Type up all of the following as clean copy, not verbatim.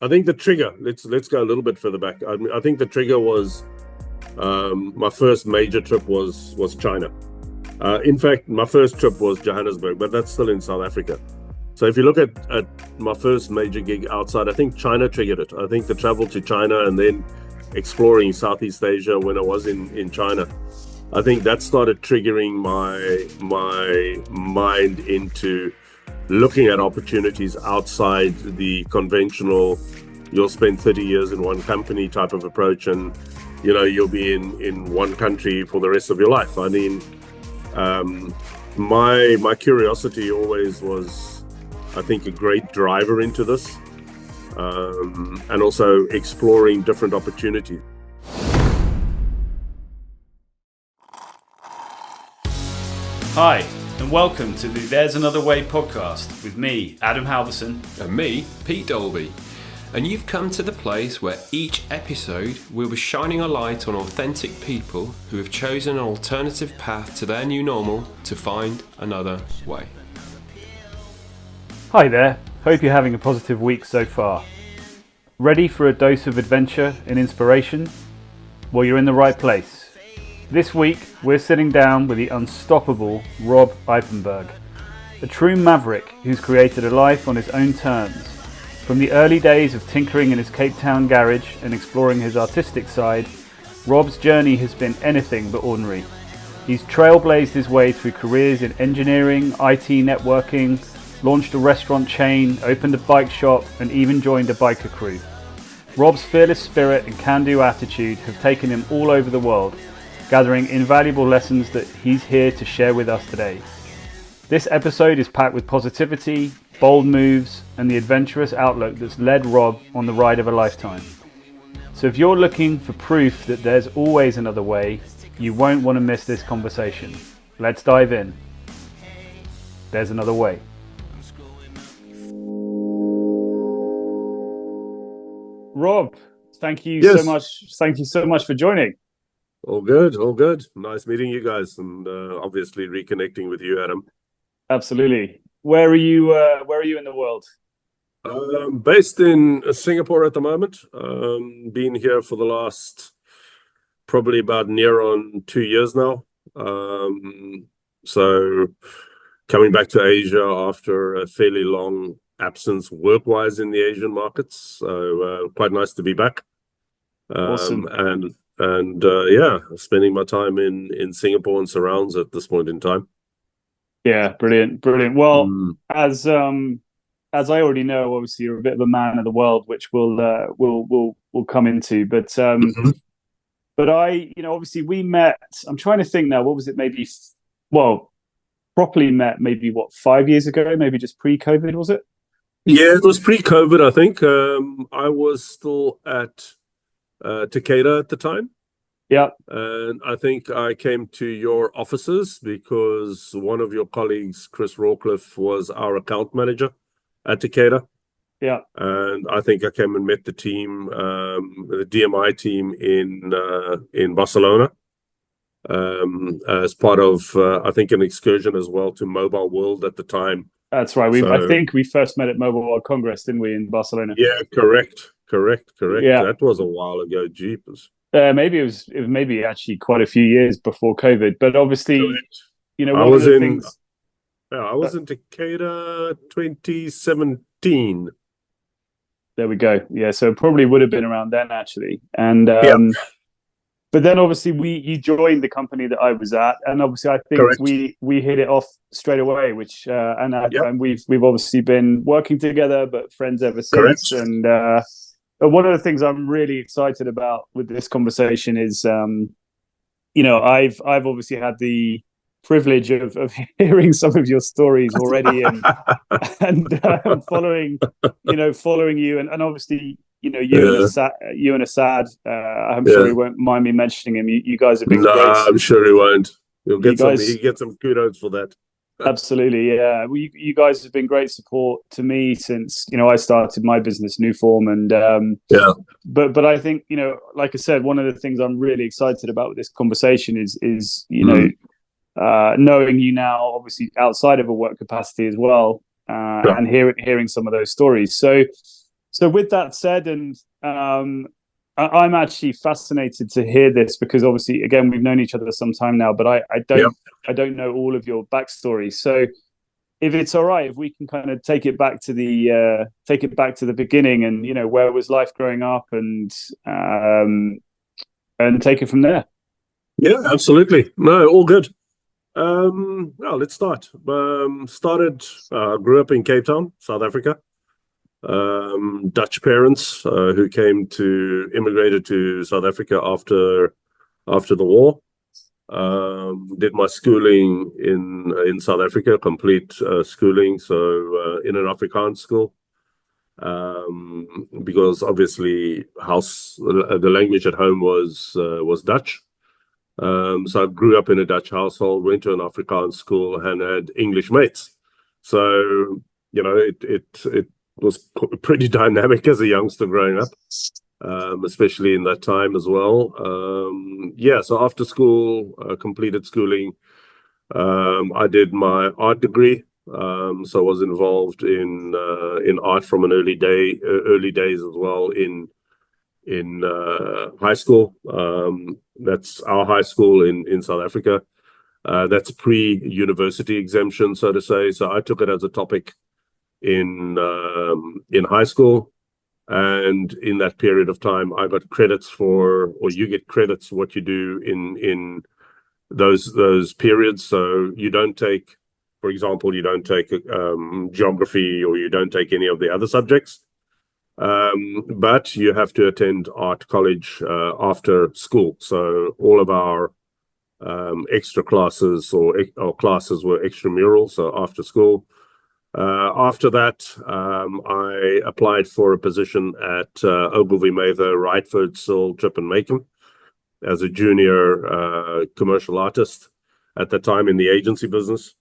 I think the trigger. Let's go a little bit further back. I think the trigger was my first major trip was China. In fact, my first trip was Johannesburg, but that's still in South Africa. So if you look at my first major gig outside, I think China triggered it. I think the travel to China and then exploring Southeast Asia when I was in China, I think that started triggering my mind into looking at opportunities outside the conventional, you'll spend 30 years in one company type of approach, and you'll be in one country for the rest of your life. I mean, my curiosity always was, I think, a great driver into this, and also exploring different opportunities. Hi, and welcome to the There's Another Way podcast with me, Adam Halverson. And me, Pete Dolby. And you've come to the place where each episode will be shining a light on authentic people who have chosen an alternative path to their new normal to find another way. Hi there, hope you're having a positive week so far. Ready for a dose of adventure and inspiration? Well, you're in the right place. This week, we're sitting down with the unstoppable Rob Ipenburg, a true maverick who's created a life on his own terms. From the early days of tinkering in his Cape Town garage and exploring his artistic side, Rob's journey has been anything but ordinary. He's trailblazed his way through careers in engineering, IT networking, launched a restaurant chain, opened a bike shop, and even joined a biker crew. Rob's fearless spirit and can-do attitude have taken him all over the world, gathering invaluable lessons that he's here to share with us today. This episode is packed with positivity, bold moves, and the adventurous outlook that's led Rob on the ride of a lifetime. So if you're looking for proof that there's always another way, you won't want to miss this conversation. Let's dive in. There's another way. Rob, thank you so much. Thank you so much for joining. All good. Nice meeting you guys, and obviously reconnecting with you, Adam. Absolutely. Where are you in the world? Based in Singapore at the moment. Been here for the last probably about near on 2 years now. So coming back to Asia after a fairly long absence work-wise in the Asian markets. So quite nice to be back. Awesome. And spending my time in Singapore and surrounds at this point in time. Yeah, brilliant. Well, as I already know, obviously you're a bit of a man of the world, which we'll come into. But but obviously we met. I'm trying to think now. What was it? Maybe properly met. Maybe 5 years ago? Maybe just pre-COVID, was it? Yeah, it was pre-COVID. I think I was still at Takeda at the time. Yeah. And I think I came to your offices because one of your colleagues, Chris Rawcliffe, was our account manager at Takeda. Yeah. And I think I came and met the team, the DMI team in Barcelona, as part of, I think, an excursion as well to Mobile World at the time. That's right. I think we first met at Mobile World Congress, didn't we, in Barcelona? Yeah, correct. Yeah. That was a while ago. Jeepers. Maybe it was maybe actually quite a few years before COVID, but obviously, correct. I was in Takeda 2017. There we go. Yeah, so it probably would have been around then actually, and but then obviously you joined the company that I was at, and obviously I think correct. we hit it off straight away, which and we've obviously been working together, but friends ever since, correct. and. One of the things I'm really excited about with this conversation is, I've obviously had the privilege of hearing some of your stories already, and following you, and obviously, you and Assad. I'm sure he won't mind me mentioning him. You guys have been great. I'm sure he won't. You'll get some kudos for that. Absolutely, yeah. Well, you guys have been great support to me since I started my business, New Form, and But I think like I said, one of the things I'm really excited about with this conversation is knowing you now, obviously outside of a work capacity as well, and hearing some of those stories. So So with that said, and I'm actually fascinated to hear this because obviously, again, we've known each other some time now, but I Yeah. don't know all of your backstory. So if it's all right, if we can kind of take it back to the beginning, and where was life growing up, and take it from there. Yeah, absolutely. No, all good. Well, let's start. Grew up in Cape Town, South Africa. Dutch parents who immigrated to South Africa after the war. Did my schooling in South Africa, complete schooling, so in an Afrikaans school. Because obviously the language at home was Dutch. So I grew up in a Dutch household, went to an Afrikaans school, and had English mates. So it was pretty dynamic as a youngster growing up, especially in that time as well. So after school, completed schooling. I did my art degree. So I was involved in art from an early days as well in high school. That's our high school in South Africa. That's pre-university exemption, so to say. So I took it as a topic in high school, and in that period of time, I got credits you get credits for what you do in those periods. So you don't take, for example, geography, or you don't take any of the other subjects. But you have to attend art college after school. So all of our extra classes or classes were extramural, so after school. After that, I applied for a position at Ogilvy Mather, Wrightford, Searle, Tripp and Macon as a junior commercial artist at the time in the agency business.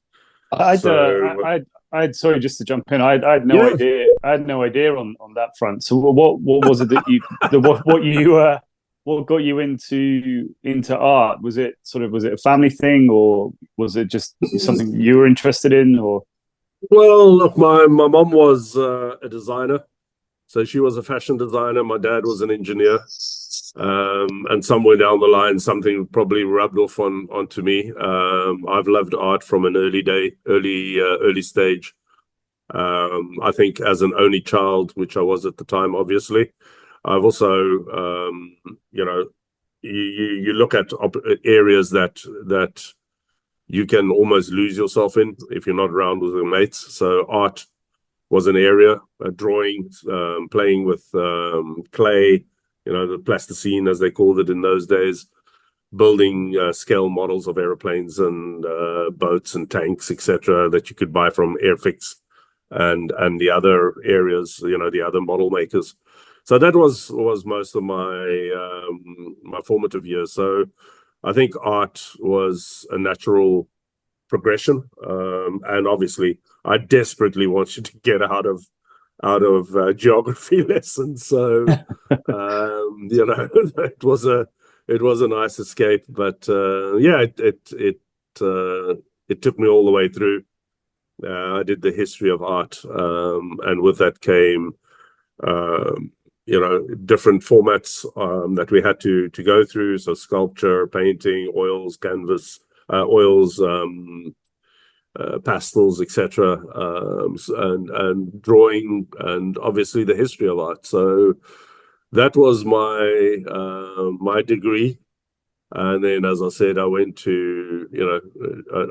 Sorry, just to jump in. I had no Yeah. idea. I had no idea on that front. So what was it that what got you into art? Was it a family thing, or was it just something you were interested in, or? Well, look, my mom was a designer, so she was a fashion designer. My dad was an engineer, and somewhere down the line, something probably rubbed off onto me. I've loved art from an early stage. I think as an only child, which I was at the time, obviously, I've also, you look at areas that you can almost lose yourself in if you're not around with your mates. So art was an area, drawing, playing with clay, the plasticine, as they called it in those days, building scale models of airplanes and boats and tanks, etc., that you could buy from Airfix and the other areas, the other model makers. So that was most of my formative years. So I think art was a natural progression, and obviously I desperately wanted to get out of geography lessons. So it was a nice escape, but it took me all the way through. I did the history of art, and with that came different formats that we had to go through. So sculpture, painting, oils, canvas, pastels, etc., and drawing, and obviously the history of art. So that was my degree. And then, as I said, I went to,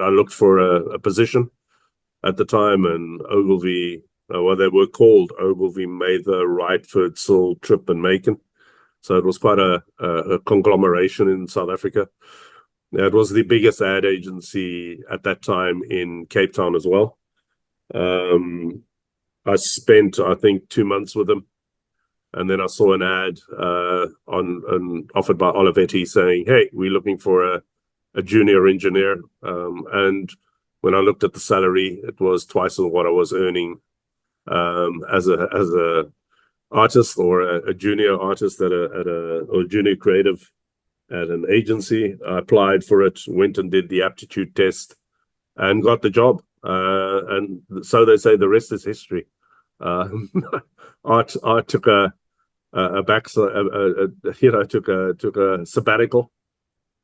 I looked for a position at the time, and Ogilvy, they were called Ogilvy Mather, Wrightford, Searle, Tripp and Macon. So it was quite a conglomeration in South Africa. It was the biggest ad agency at that time in Cape Town as well. I spent, I think, 2 months with them. And then I saw an ad offered by Olivetti saying, "Hey, we're looking for a junior engineer." And when I looked at the salary, it was twice of what I was earning as a artist, or a junior artist or junior creative at an agency. I applied for it, went and did the aptitude test, and got the job. And so they say the rest is history. Art took a back, took a sabbatical,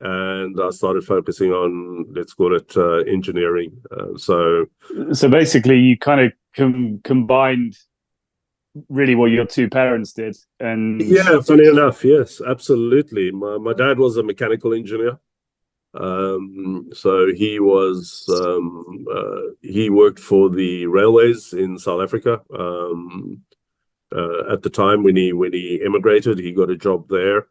and I started focusing on, let's call it, engineering. So basically, you kind of combined really what your two parents did, and yeah, funny enough, yes, absolutely. My dad was a mechanical engineer. So he worked for the railways in South Africa. At the time when he immigrated, he got a job there.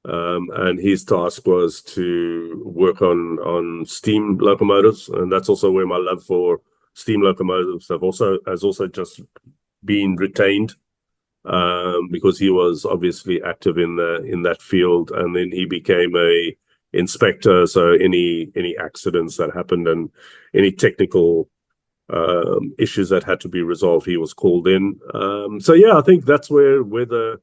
And his task was to work on steam locomotives, and that's also where my love for steam locomotives has also just been retained, because he was obviously active in that field, and then he became a inspector. So any accidents that happened and any technical issues that had to be resolved, he was called in. So yeah, I think that's where the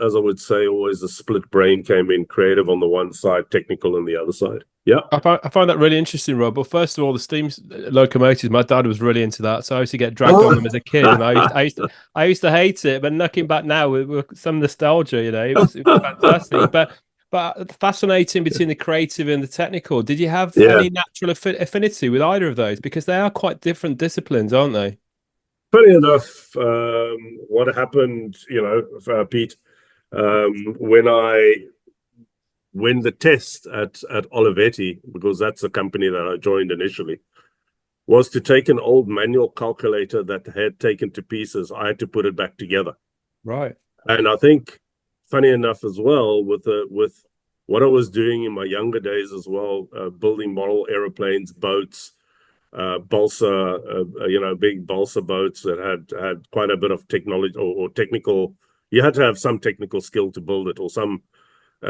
as I would say, always the split brain came in: creative on the one side, technical on the other side. Yeah. I find that really interesting, Rob. Well, first of all, the steam locomotives, my dad was really into that, so I used to get dragged on them as a kid, and I used to hate it. But looking back now with some nostalgia, it was fantastic. But fascinating between the creative and the technical. Did you have any natural affinity with either of those? Because they are quite different disciplines, aren't they? Funny enough, what happened, Pete, when the test at Olivetti, because that's the company that I joined initially, was to take an old manual calculator that had taken to pieces. I had to put it back together. Right. And I think, funny enough as well, with what I was doing in my younger days as well, building model aeroplanes, boats, balsa, big balsa boats that had quite a bit of technology or technical. You had to have some technical skill to build it, or some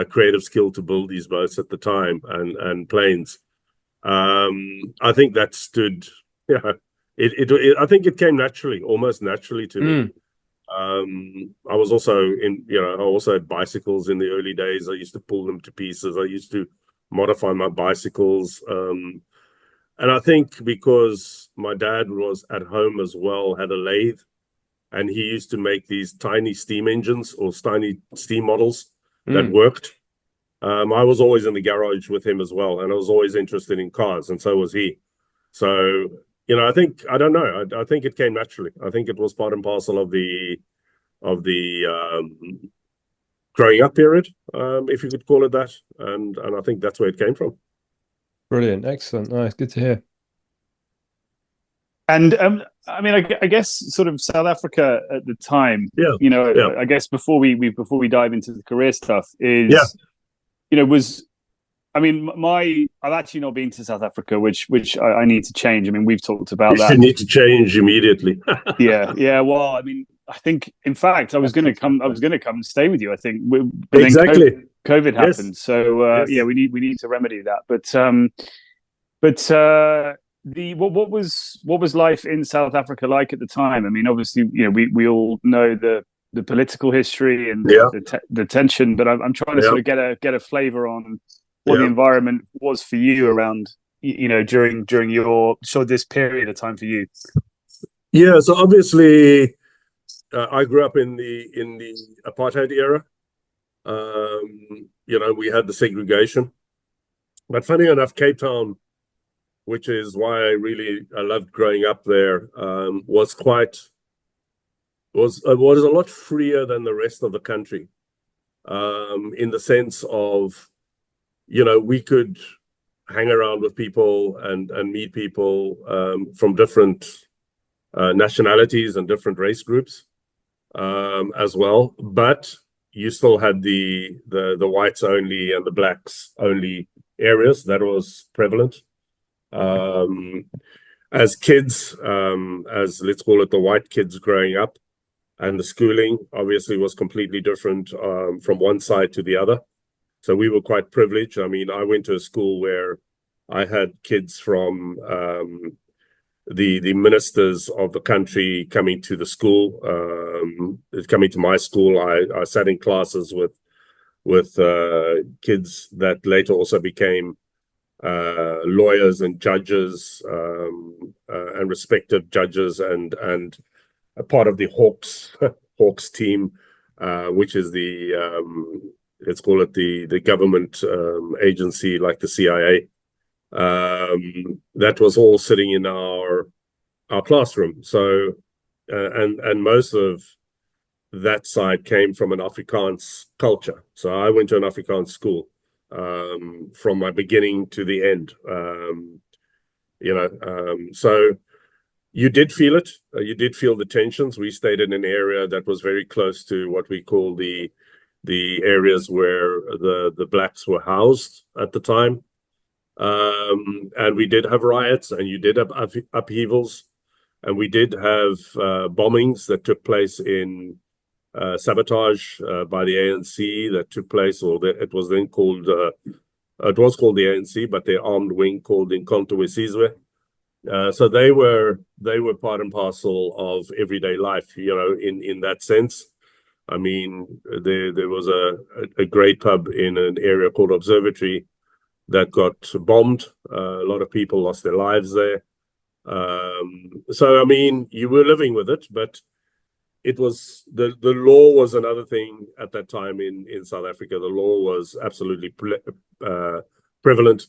creative skill to build these boats at the time, and planes. I think that stood. Yeah, I think it came naturally, almost naturally to me. I was also I also had bicycles in the early days. I used to pull them to pieces. I used to modify my bicycles. And I think because my dad was at home as well, had a lathe, and he used to make these tiny steam engines or tiny steam models that worked. I was always in the garage with him as well, and I was always interested in cars, and so was he. So, I think, I don't know, I think it came naturally. I think it was part and parcel of the growing up period, if you could call it that, and I think that's where it came from. Brilliant. Excellent. Nice. Good to hear. And I mean, I guess sort of South Africa at the time, I guess before we dive into the career stuff I mean, I've actually not been to South Africa, which I need to change. I mean, we've talked about that. You need to change immediately. Yeah. Well, I mean, I think, in fact, I was going to come and stay with you. I think, but exactly. Then COVID happened, yes. So yes. We need to remedy that. But what was life in South Africa like at the time? I mean, obviously, we all know the political history and the tension, but I'm trying to sort of get a flavor on what the environment was for you around, during your this period of time for you. Yeah, so obviously, I grew up in the apartheid era. We had the segregation, but funny enough, Cape Town, which is why I loved growing up there, was a lot freer than the rest of the country, in the sense of, we could hang around with people and meet people from different nationalities and different race groups, as well. But you still had the whites only and the blacks only areas that was prevalent. As kids, as let's call it the white kids growing up, and the schooling obviously was completely different from one side to the other. So we were quite privileged. I mean, I went to a school where I had kids from the ministers of the country coming to the school, coming to my school. I sat in classes with kids that later also became lawyers and judges, and respected judges and a part of the Hawks Hawks team, which is the let's call it the government agency like the CIA. That was all sitting in our classroom. So and most of that side came from an Afrikaans culture. So I went to an Afrikaans school from my beginning to the end. So you did feel it. You did feel the tensions. We stayed in an area that was very close to what we call the areas where the blacks were housed at the time. And we did have riots, and you did have upheavals, and we did have bombings that took place in sabotage by the ANC that took place, it was then called it was called the ANC, but their armed wing called Inkonto Wesizwe. So they were part and parcel of everyday life, in that sense. I mean, there was a great pub in an area called Observatory that got bombed. A lot of people lost their lives there. So I mean, you were living with it, but it was the law was another thing at that time in South Africa. The law was absolutely prevalent.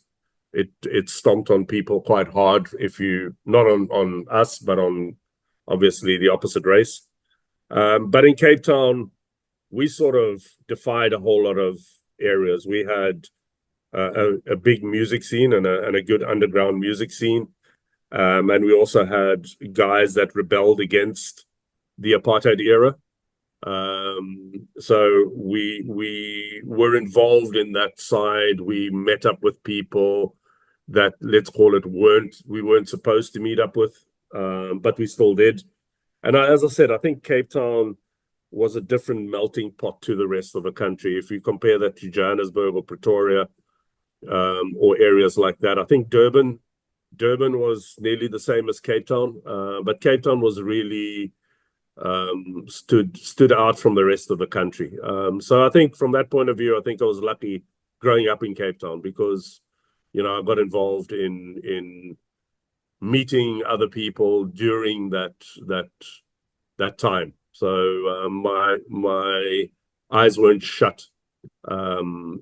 It stomped on people quite hard, if you not on us, but on obviously the opposite race. But in Cape Town, we sort of defied a whole lot of areas. We had a big music scene and a good underground music scene, and we also had guys that rebelled against the apartheid era. So we were involved in that side. We met up with people that, let's call it, we weren't supposed to meet up with, but we still did. And as I said, I think Cape Town was a different melting pot to the rest of the country. If you compare that to Johannesburg or Pretoria, or areas like that, I think Durban was nearly the same as Cape Town, but Cape Town was really stood out from the rest of the country. So I think from that point of view, I think I was lucky growing up in Cape Town because, I got involved in meeting other people during that time. So my eyes weren't shut, to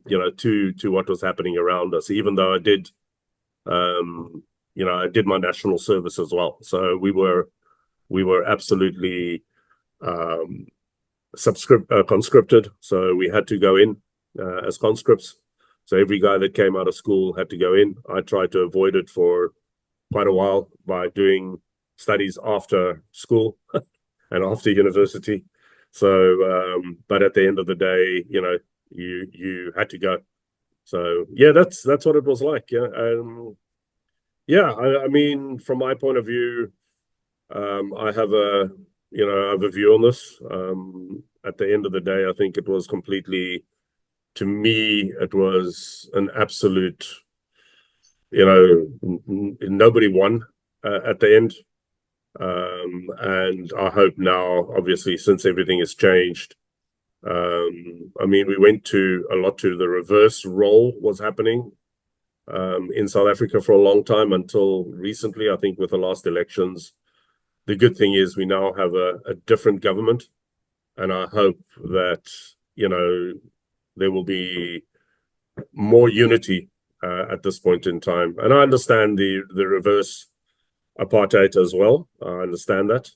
what was happening around us, even though I did, I did my national service as well. So we were absolutely conscripted, so we had to go in as conscripts. So every guy that came out of school had to go in. I tried to avoid it for quite a while by doing studies after school and after university. So, but at the end of the day, you had to go. So yeah, that's what it was like. Yeah, I mean, from my point of view, I have a view on this. At the end of the day, I think it was completely, to me, it was an absolute, nobody won at the end. And I hope now, obviously, since everything has changed, I mean, we went a lot to the reverse role was happening in South Africa for a long time until recently. I think with the last elections, the good thing is we now have a different government, and I hope that there will be more unity at this point in time. And I understand the reverse apartheid as well. I understand that,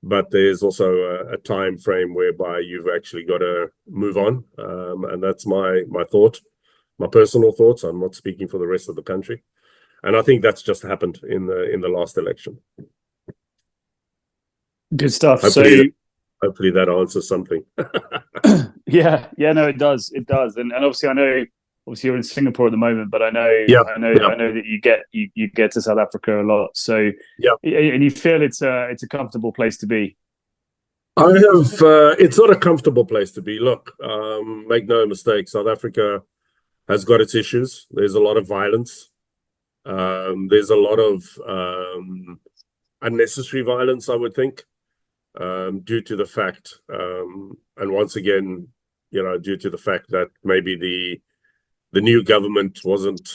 but there's also a time frame whereby you've actually got to move on, and that's my thought, my personal thoughts. I'm not speaking for the rest of the country, and I think that's just happened in the last election. Good stuff. Hopefully that answers something. Yeah, no, it does, and obviously I know, you're in Singapore at the moment, but I know that you get to South Africa a lot. So yeah, and you feel it's a comfortable place to be. I have. It's not a comfortable place to be. Look, make no mistake, South Africa has got its issues. There's a lot of violence. There's a lot of unnecessary violence, I would think. Due to the fact, and once again, due to the fact that maybe the new government wasn't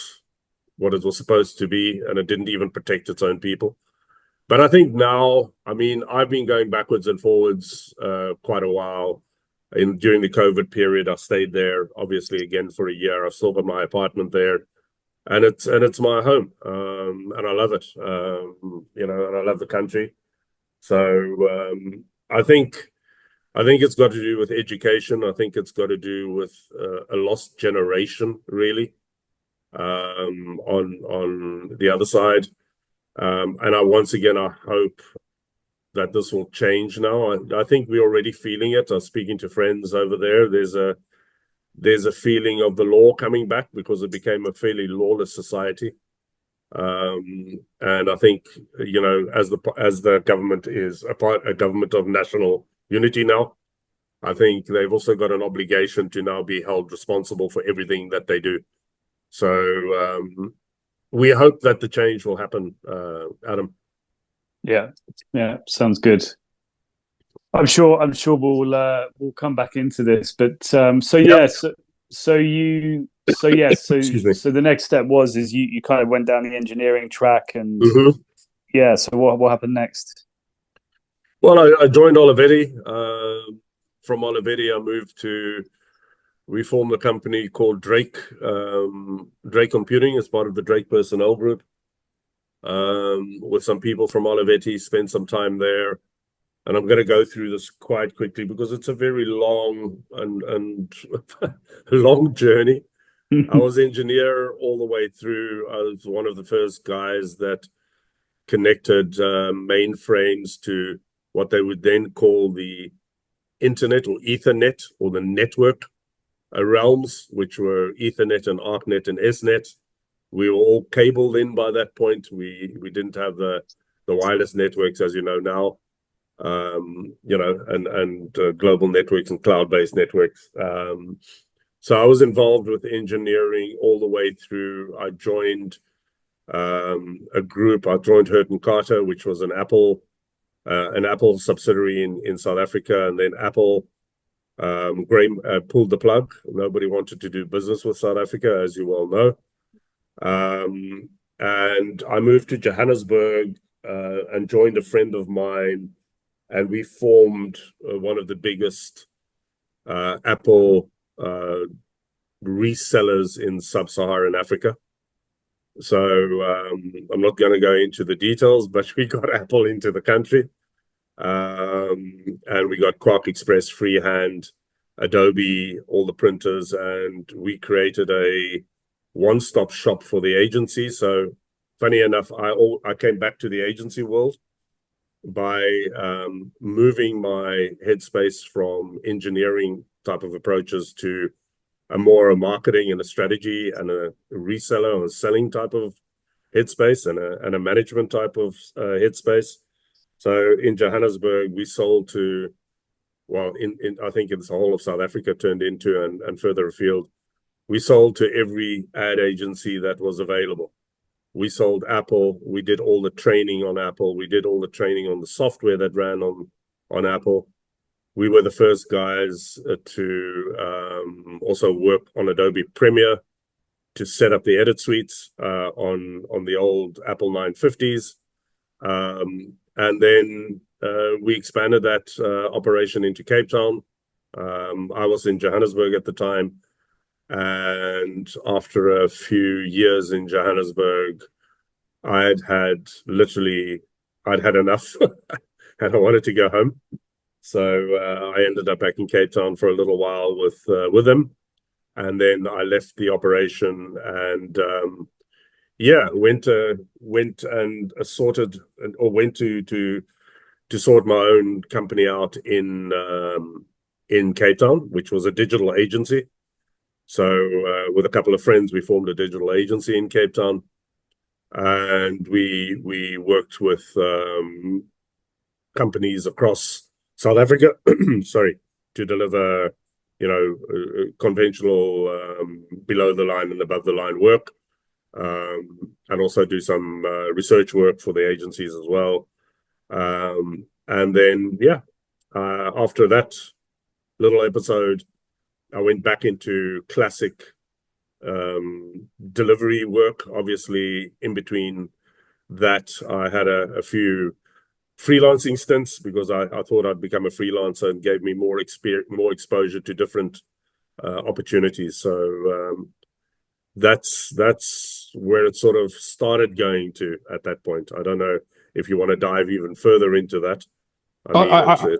what it was supposed to be, and it didn't even protect its own people. But I think now, I mean, I've been going backwards and forwards quite a while. During the COVID period, I stayed there, obviously, again for a year. I've still got my apartment there, and it's my home, and I love it. You know, and I love the country. So I think it's got to do with education. I think it's got to do with a lost generation, really, on the other side. And once again, I hope that this will change now. I think we're already feeling it. I was speaking to friends over there. There's a feeling of the law coming back because it became a fairly lawless society. And I think, you know, as the government is a government of national unity now, I think they've also got an obligation to now be held responsible for everything that they do. So we hope that the change will happen, Adam. Yeah, sounds good. I'm sure we'll come back into this, but so the next step is you kind of went down the engineering track, and so what happened next? Well, I joined Olivetti. From Olivetti, we formed a company called Drake Computing as part of the Drake personnel group. With some people from Olivetti, spent some time there. And I'm going to go through this quite quickly because it's a very long and long journey. I was engineer all the way through. I was one of the first guys that connected mainframes to what they would then call the internet or Ethernet or the network realms, which were Ethernet and ArcNet and SNet. We were all cabled in by that point. We didn't have the wireless networks as you know now. You know, and global networks and cloud-based networks. So I was involved with engineering all the way through. I joined a group. I joined Hurt and Carter, which was an Apple subsidiary in South Africa, and then Apple pulled the plug. Nobody wanted to do business with South Africa, as you well know. And I moved to Johannesburg and joined a friend of mine. And we formed one of the biggest Apple resellers in sub-Saharan Africa. So I'm not going to go into the details, but we got Apple into the country. And we got Quark Express, Freehand, Adobe, all the printers. And we created a one-stop shop for the agency. So funny enough, I came back to the agency world by moving my headspace from engineering type of approaches to a marketing and a strategy and a reseller or a selling type of headspace and a management type of headspace. So in Johannesburg, we sold to, well, I think it's the whole of South Africa turned into and further afield. We sold to every ad agency that was available. We sold Apple. We did all the training on Apple. We did all the training on the software that ran on Apple. We were the first guys to also work on Adobe Premiere to set up the edit suites on the old Apple 950s. And then we expanded that operation into Cape Town. I was in Johannesburg at the time. And after a few years in Johannesburg, I'd had enough and I wanted to go home. So I ended up back in Cape Town for a little while with them. And then I left the operation and went and sorted or went to sort my own company out in Cape Town, which was a digital agency. So with a couple of friends, we formed a digital agency in Cape Town, and we worked with companies across South Africa, to deliver, conventional below the line and above the line work, and also do some research work for the agencies as well. And then, after that little episode, I went back into classic delivery work, obviously in between that, I had a few freelancing stints because I thought I'd become a freelancer, and gave me more experience, more exposure to different opportunities. So that's where it sort of started going to at that point. I don't know if you want to dive even further into that. I mean,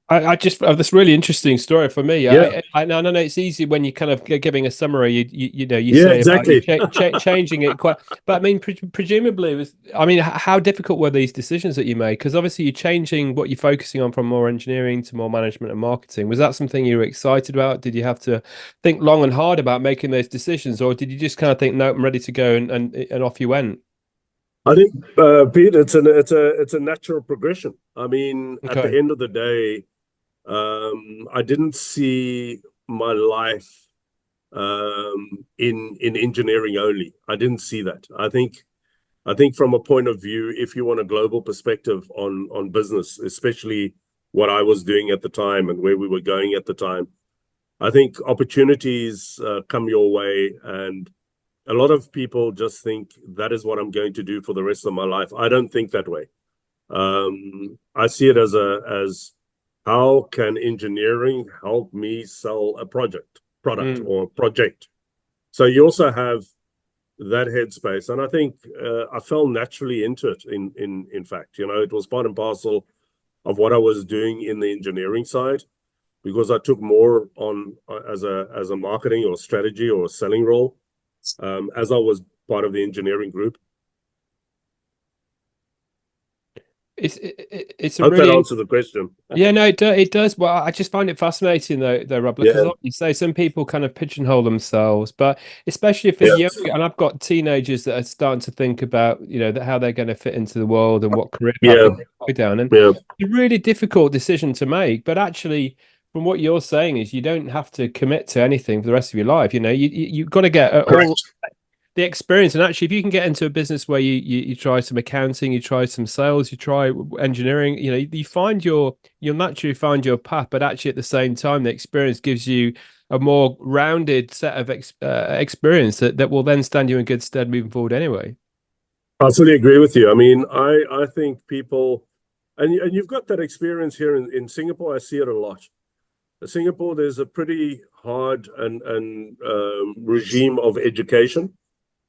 I just have this really interesting story for me. Yeah. I know it's easy when you kind of giving a summary. You know you Yeah, say about you exactly. changing it quite, but I mean presumably it was. I mean, how difficult were these decisions that you made? Because obviously you're changing what you're focusing on from more engineering to more management and marketing. Was that something you were excited about? Did you have to think long and hard about making those decisions, or did you just kind of think, no, I'm ready to go, and off you went? I think, Pete, it's a natural progression. I mean, at the Okay. end of the day, I didn't see my life in engineering only. I didn't see that. I think from a point of view, if you want a global perspective on business, especially what I was doing at the time and where we were going at the time, I think opportunities come your way, and a lot of people just think that is what I'm going to do for the rest of my life. I don't think that way. I see it as how can engineering help me sell a product Mm. or project. So you also have that headspace, and I think I fell naturally into it. In fact, it was part and parcel of what I was doing in the engineering side, because I took more on as a marketing or strategy or selling role, as I was part of the engineering group. It's a I hope that really answers the question. Yeah, no, it does. Well, I just find it fascinating though, Rob, because Yeah, like you say, some people kind of pigeonhole themselves, but especially if they're yeah, young, and I've got teenagers that are starting to think about, how they're going to fit into the world and what career path yeah, they're going to go down, and yeah. it's a really difficult decision to make. But actually, from what you're saying, is you don't have to commit to anything for the rest of your life. You've got to get all Correct. the experience. And actually, if you can get into a business where you try some accounting, you try some sales, you try engineering, you find you'll naturally find your path. But actually, at the same time, the experience gives you a more rounded set of experience that will then stand you in good stead moving forward anyway. I fully agree with you. I mean, I think people, and you've got that experience here in Singapore. I see it a lot. In Singapore, there's a pretty hard and regime of education,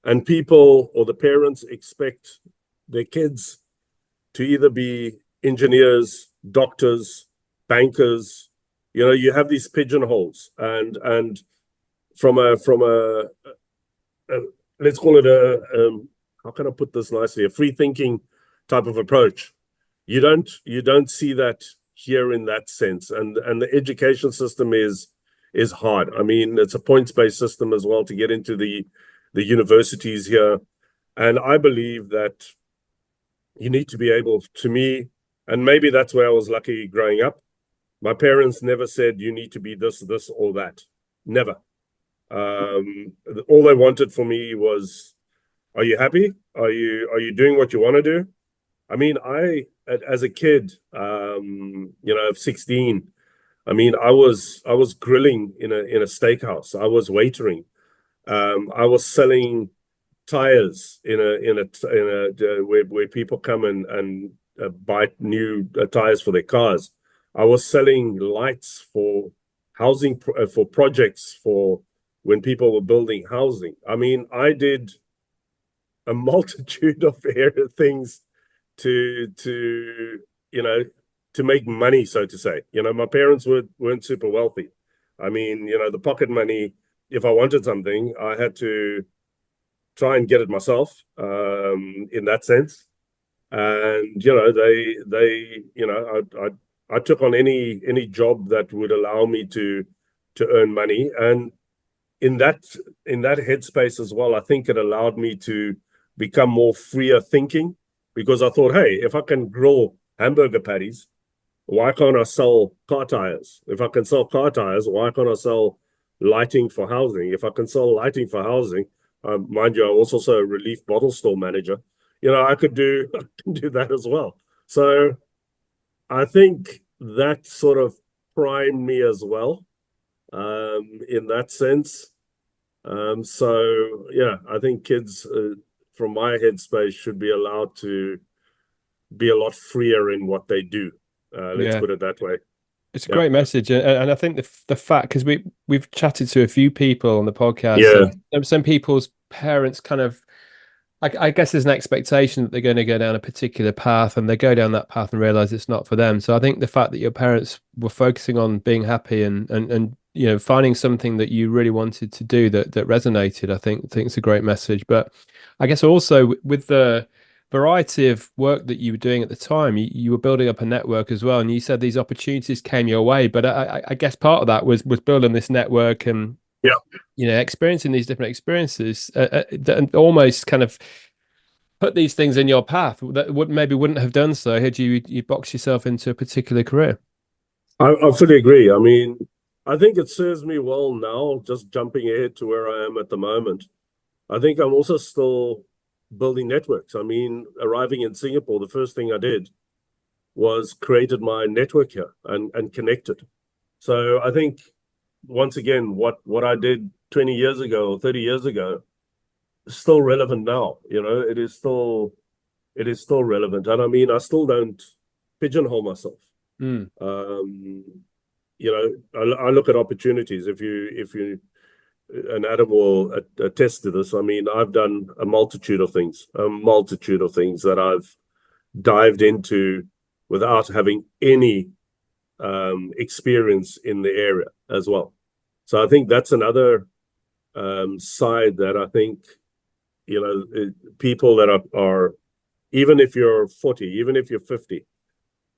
and people or the parents expect their kids to either be engineers, doctors, bankers. You have these pigeonholes, and from a let's call it how can I put this nicely, a free thinking type of approach. You don't see that here in that sense, and the education system is hard. I mean, it's a points-based system as well to get into the universities here, and I believe that you need to be able to me, and maybe that's where I was lucky growing up. My parents never said you need to be this or that. Never. All they wanted for me was, are you happy? Are you doing what you want to do? I mean, as a kid, of 16, I mean, I was grilling in a steakhouse. I was waitering. I was selling tires in a where people come and buy new tires for their cars. I was selling lights for housing for projects for when people were building housing. I mean, I did a multitude of things to you know to make money, so to say. My parents weren't super wealthy. I mean, the pocket money, if I wanted something, I had to try and get it myself, in that sense. And I took on any job that would allow me to earn money. And in that headspace as well, I think it allowed me to become more freer thinking, because I thought, hey, if I can grill hamburger patties, why can't I sell car tires? If I can sell car tires, why can't I sell lighting for housing? If I can sell lighting for housing, mind you, I was also a relief bottle store manager. I could do I can do that as well. So I think that sort of primed me as well, in that sense. So yeah, I think kids, from my headspace, should be allowed to be a lot freer in what they do. Let's put it that way. It's a great message, and I think the fact, because we've chatted to a few people on the podcast, and some people's parents kind of, I guess there's an expectation that they're going to go down a particular path, and they go down that path and realize it's not for them. So I think the fact that your parents were focusing on being happy and finding something that you really wanted to do that resonated, I think it's a great message. But I guess also with the variety of work that you were doing at the time, you were building up a network as well, and you said these opportunities came your way, but I guess part of that was building this network and experiencing these different experiences that almost kind of put these things in your path that wouldn't have done so had you boxed yourself into a particular career. I fully agree. I mean, I think it serves me well now, just jumping ahead to where I am at the moment. I think I'm also still building networks. I mean, arriving in Singapore, the first thing I did was created my network here and connected. So I think, once again, what I did 20 years ago or 30 years ago is still relevant now. It is still relevant. And I mean, I still don't pigeonhole myself. I look at opportunities. If you and Adam will attest to this. I mean, I've done a multitude of things that I've dived into without having any experience in the area as well. So I think that's another side that I think, people that are, even if you're 40, even if you're 50,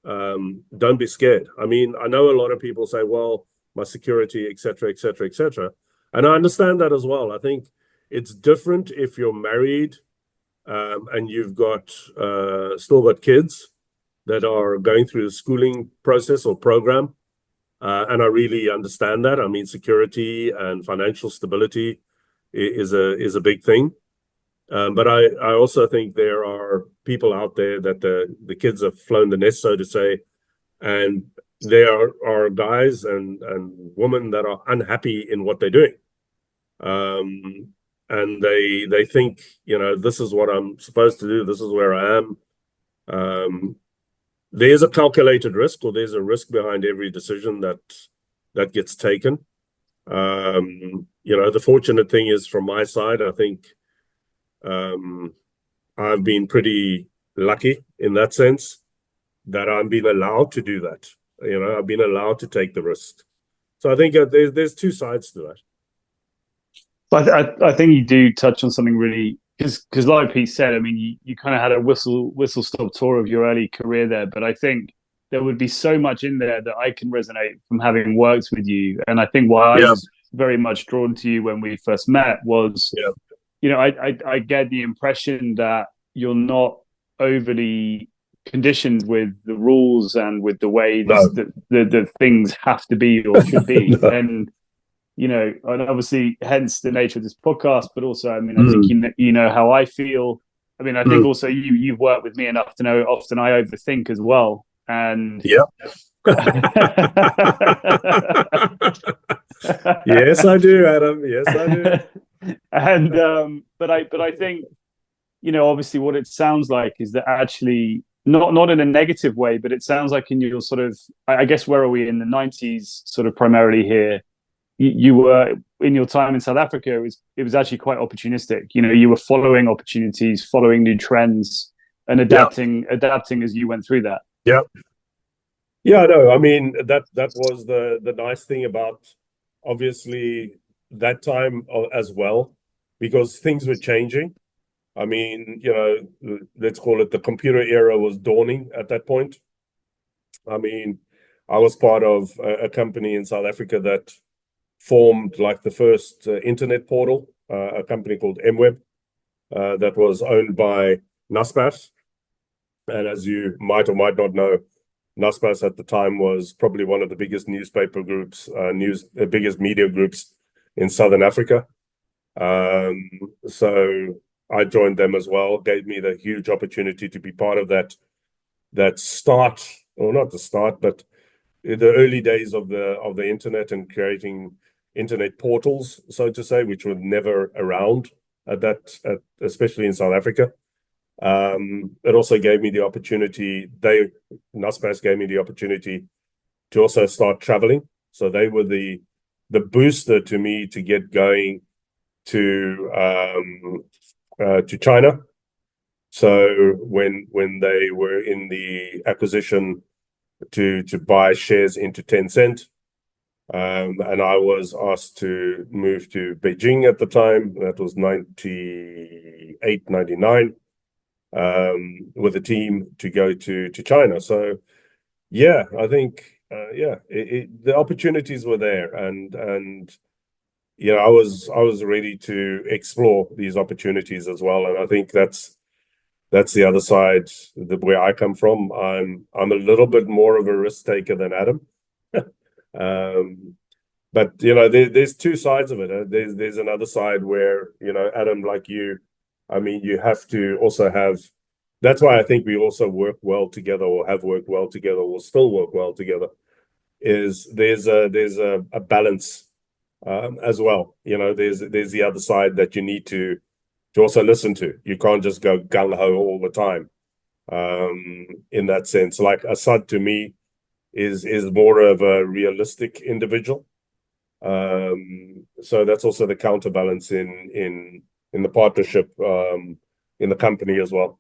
don't be scared. I mean, I know a lot of people say, well, my security, et cetera, et cetera, et cetera. And I understand that as well. I think it's different if you're married and you've got still got kids that are going through the schooling process or program. And I really understand that. I mean, security and financial stability is a big thing. But I also think there are people out there that the kids have flown the nest, so to say, and there are guys and women that are unhappy in what they're doing. And they think, this is what I'm supposed to do. This is where I am. There's a calculated risk, or there's a risk behind every decision that gets taken. The fortunate thing is, from my side, I think I've been pretty lucky in that sense that I'm being allowed to do that. I've been allowed to take the risk. So I think there's two sides to that. But I think you do touch on something really, because like Pete said, I mean, you kind of had a whistle stop tour of your early career there, but I think there would be so much in there that I can resonate from having worked with you. And I think why I was very much drawn to you when we first met was, I get the impression that you're not overly conditioned with the rules and with the way the things have to be or should be. And and obviously, hence the nature of this podcast, but also, I mean, I think you know how I feel. I mean, I think also you've worked with me enough to know often I overthink as well. And yes, I do, Adam. Yes, I do. And but I think, obviously, what it sounds like is that actually not in a negative way, but it sounds like in your sort of, I guess, where are we in the 90s, sort of primarily here. You were, in your time in South Africa, it was actually quite opportunistic. You were following opportunities, following new trends, and adapting as you went through that. Yeah, no, I mean, that was the nice thing about, obviously, that time as well, because things were changing. I mean, let's call it the computer era was dawning at that point. I mean, I was part of a company in South Africa that formed like the first internet portal, a company called MWeb, that was owned by Naspers. And as you might or might not know, Naspers at the time was probably one of the biggest newspaper groups, biggest media groups in Southern Africa. So I joined them as well, gave me the huge opportunity to be part of that start, or not the start, but the early days of the internet and creating internet portals, so to say, which were never around especially in South Africa. It also gave me the opportunity. Naspers gave me the opportunity to also start traveling. So they were the booster to me to get going to China. So when they were in the acquisition to buy shares into Tencent, and I was asked to move to Beijing at the time. That was 98, 99, with a team to go to China. So yeah, I think the opportunities were there, and I was ready to explore these opportunities as well. And I think that's the other side, where I come from. I'm a little bit more of a risk taker than Adam. But there's two sides of it. There's another side where, Adam, like you, I mean, you have to also have. That's why I think we also work well together, or have worked well together, or still work well together. Is there's a balance, as well. There's the other side that you need to also listen to. You can't just go gung ho all the time. In that sense, like Assad to me is more of a realistic individual. So that's also the counterbalance in the partnership, in the company as well.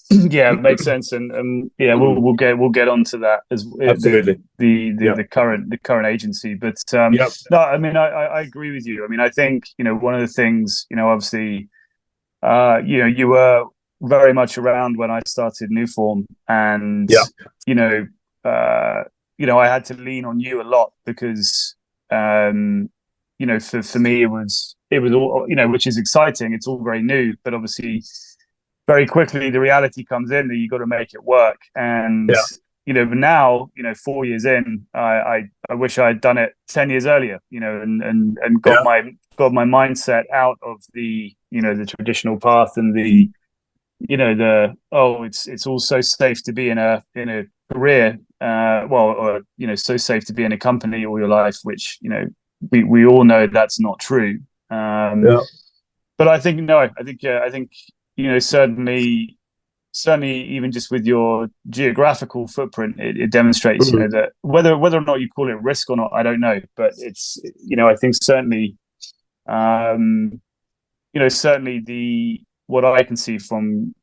Yeah, it makes sense, and yeah, we'll get onto that as Absolutely. the current agency. But no, I mean, I agree with you. I mean, I think one of the things, obviously, you were very much around when I started Newform, and I had to lean on you a lot because for me it was all, which is exciting. It's all very new, but obviously very quickly the reality comes in that you got to make it work. And but now 4 years in, I wish I had done it 10 years earlier, and got my mindset out of the the traditional path, and it's all so safe to be in a career, so safe to be in a company all your life, which we all know that's not true. But I think certainly even just with your geographical footprint, it demonstrates that whether or not you call it risk or not, I don't know, but it's I think certainly certainly what I can see from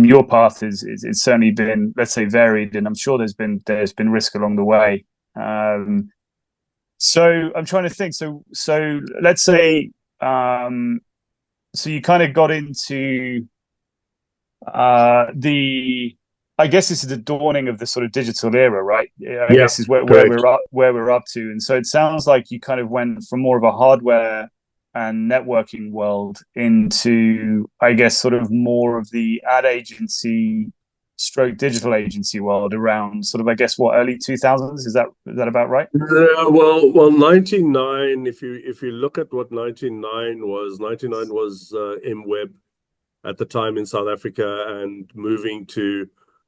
your path is it's certainly been, let's say, varied, and I'm sure there's been risk along the way. So I'm trying to think. So let's say so you kind of got into I guess this is the dawning of the sort of digital era, right? I guess is where we're up to. And so it sounds like you kind of went from more of a hardware and networking world into, I guess, sort of more of the ad agency stroke digital agency world around sort of, I guess, early 2000s. Is that about right? Yeah, well, 99. If you look at what 99 was MWeb at the time in South Africa, and moving to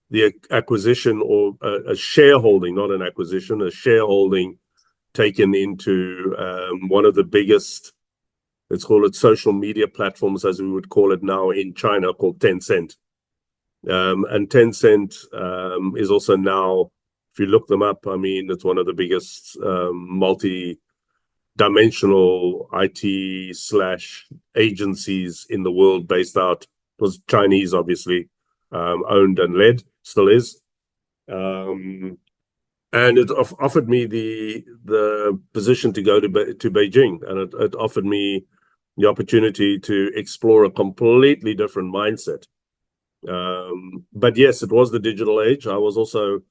the acquisition, or a shareholding, not an acquisition, a shareholding taken into one of the biggest, let's call it, social media platforms, as we would call it now in China, called Tencent. And Tencent is also now, if you look them up, I mean, it's one of the biggest multi-dimensional IT/agencies in the world, based out. It was Chinese, obviously, owned and led, still is. And it offered me the position to go to Beijing, and it offered me the opportunity to explore a completely different mindset. But yes, it was the digital age. I was also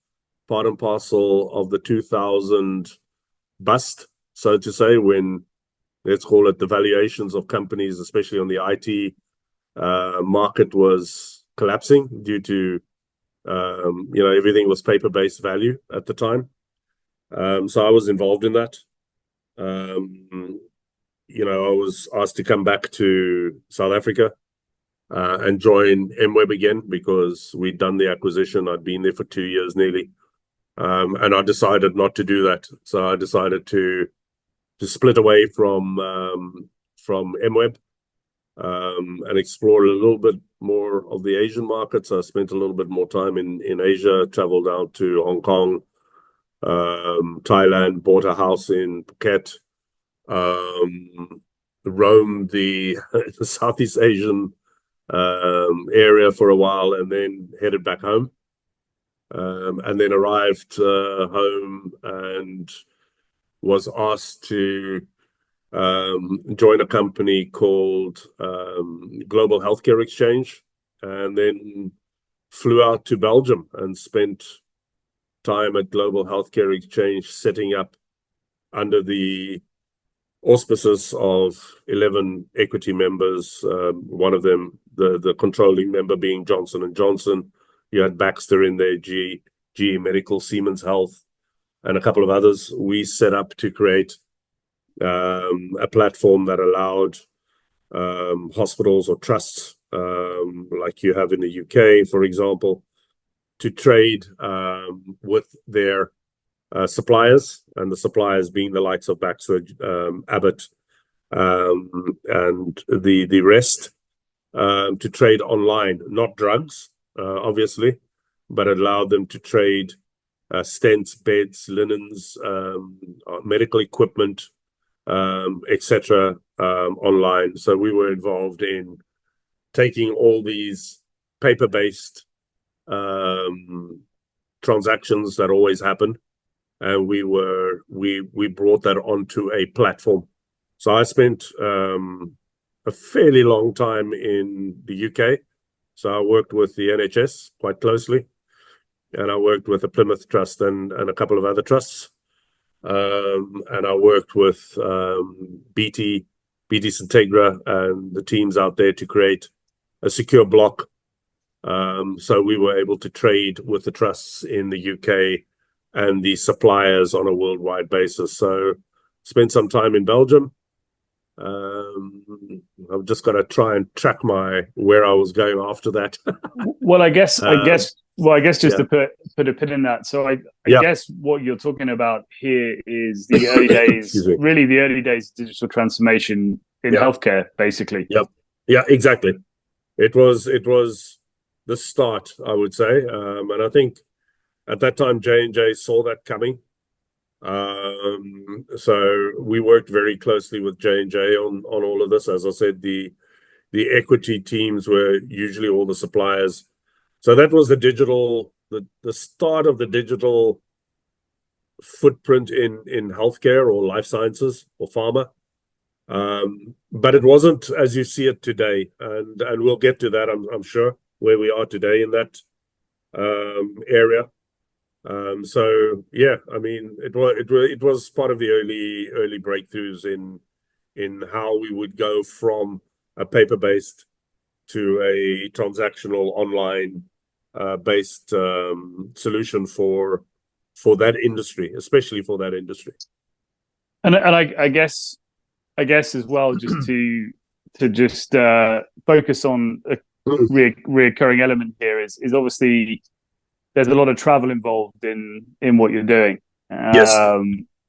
part and parcel of the 2000 bust, so to say, when, let's call it, the valuations of companies, especially on the IT market, was collapsing due to everything was paper-based value at the time. So I was involved in that. I was asked to come back to South Africa and join MWeb again, because we'd done the acquisition. I'd been there for 2 years nearly, and I decided not to do that. So I decided to split away from from MWeb, and explored a little bit more of the Asian markets. I spent a little bit more time in Asia, traveled out to Hong Kong, Thailand, bought a house in Phuket, roamed the Southeast Asian area for a while, and then headed back home. And then arrived home and was asked to join a company called Global Healthcare Exchange, and then flew out to Belgium and spent time at Global Healthcare Exchange setting up under the auspices of 11 equity members, one of them, the controlling member being Johnson & Johnson. You had Baxter in there, GE Medical, Siemens Health, and a couple of others. We set up to create a platform that allowed hospitals or trusts, like you have in the UK, for example, to trade with their suppliers, and the suppliers being the likes of Baxter, Abbott, and the rest, to trade online, not drugs, obviously, but allowed them to trade stents, beds, linens, medical equipment, etc., online. So we were involved in taking all these paper-based transactions that always happen, and we brought that onto a platform. So I spent a fairly long time in the UK. So I worked with the NHS quite closely, and I worked with the Plymouth Trust and a couple of other trusts. And I worked with BT Integra and the teams out there to create a secure block. So we were able to trade with the trusts in the UK and the suppliers on a worldwide basis. So spent some time in Belgium. I've just got to try and track where I was going after that. Well, I guess just yeah. to put a pin in that. So I guess what you're talking about here is the early days, really the early days of digital transformation in healthcare, basically. Yep. Yeah, exactly. It was the start, I would say. And I think at that time, J&J saw that coming. So we worked very closely with J&J on all of this. As I said, the equity teams were usually all the suppliers. So that was the start of the digital footprint in healthcare or life sciences or pharma. But it wasn't as you see it today, and we'll get to that, I'm sure, where we are today in that area. So yeah, I mean, it was part of the early breakthroughs in how we would go from a paper-based to a transactional online based solution for that industry, especially for that industry. And I guess as well, just to focus on a reoccurring element here is obviously there's a lot of travel involved in what you're doing. Yes.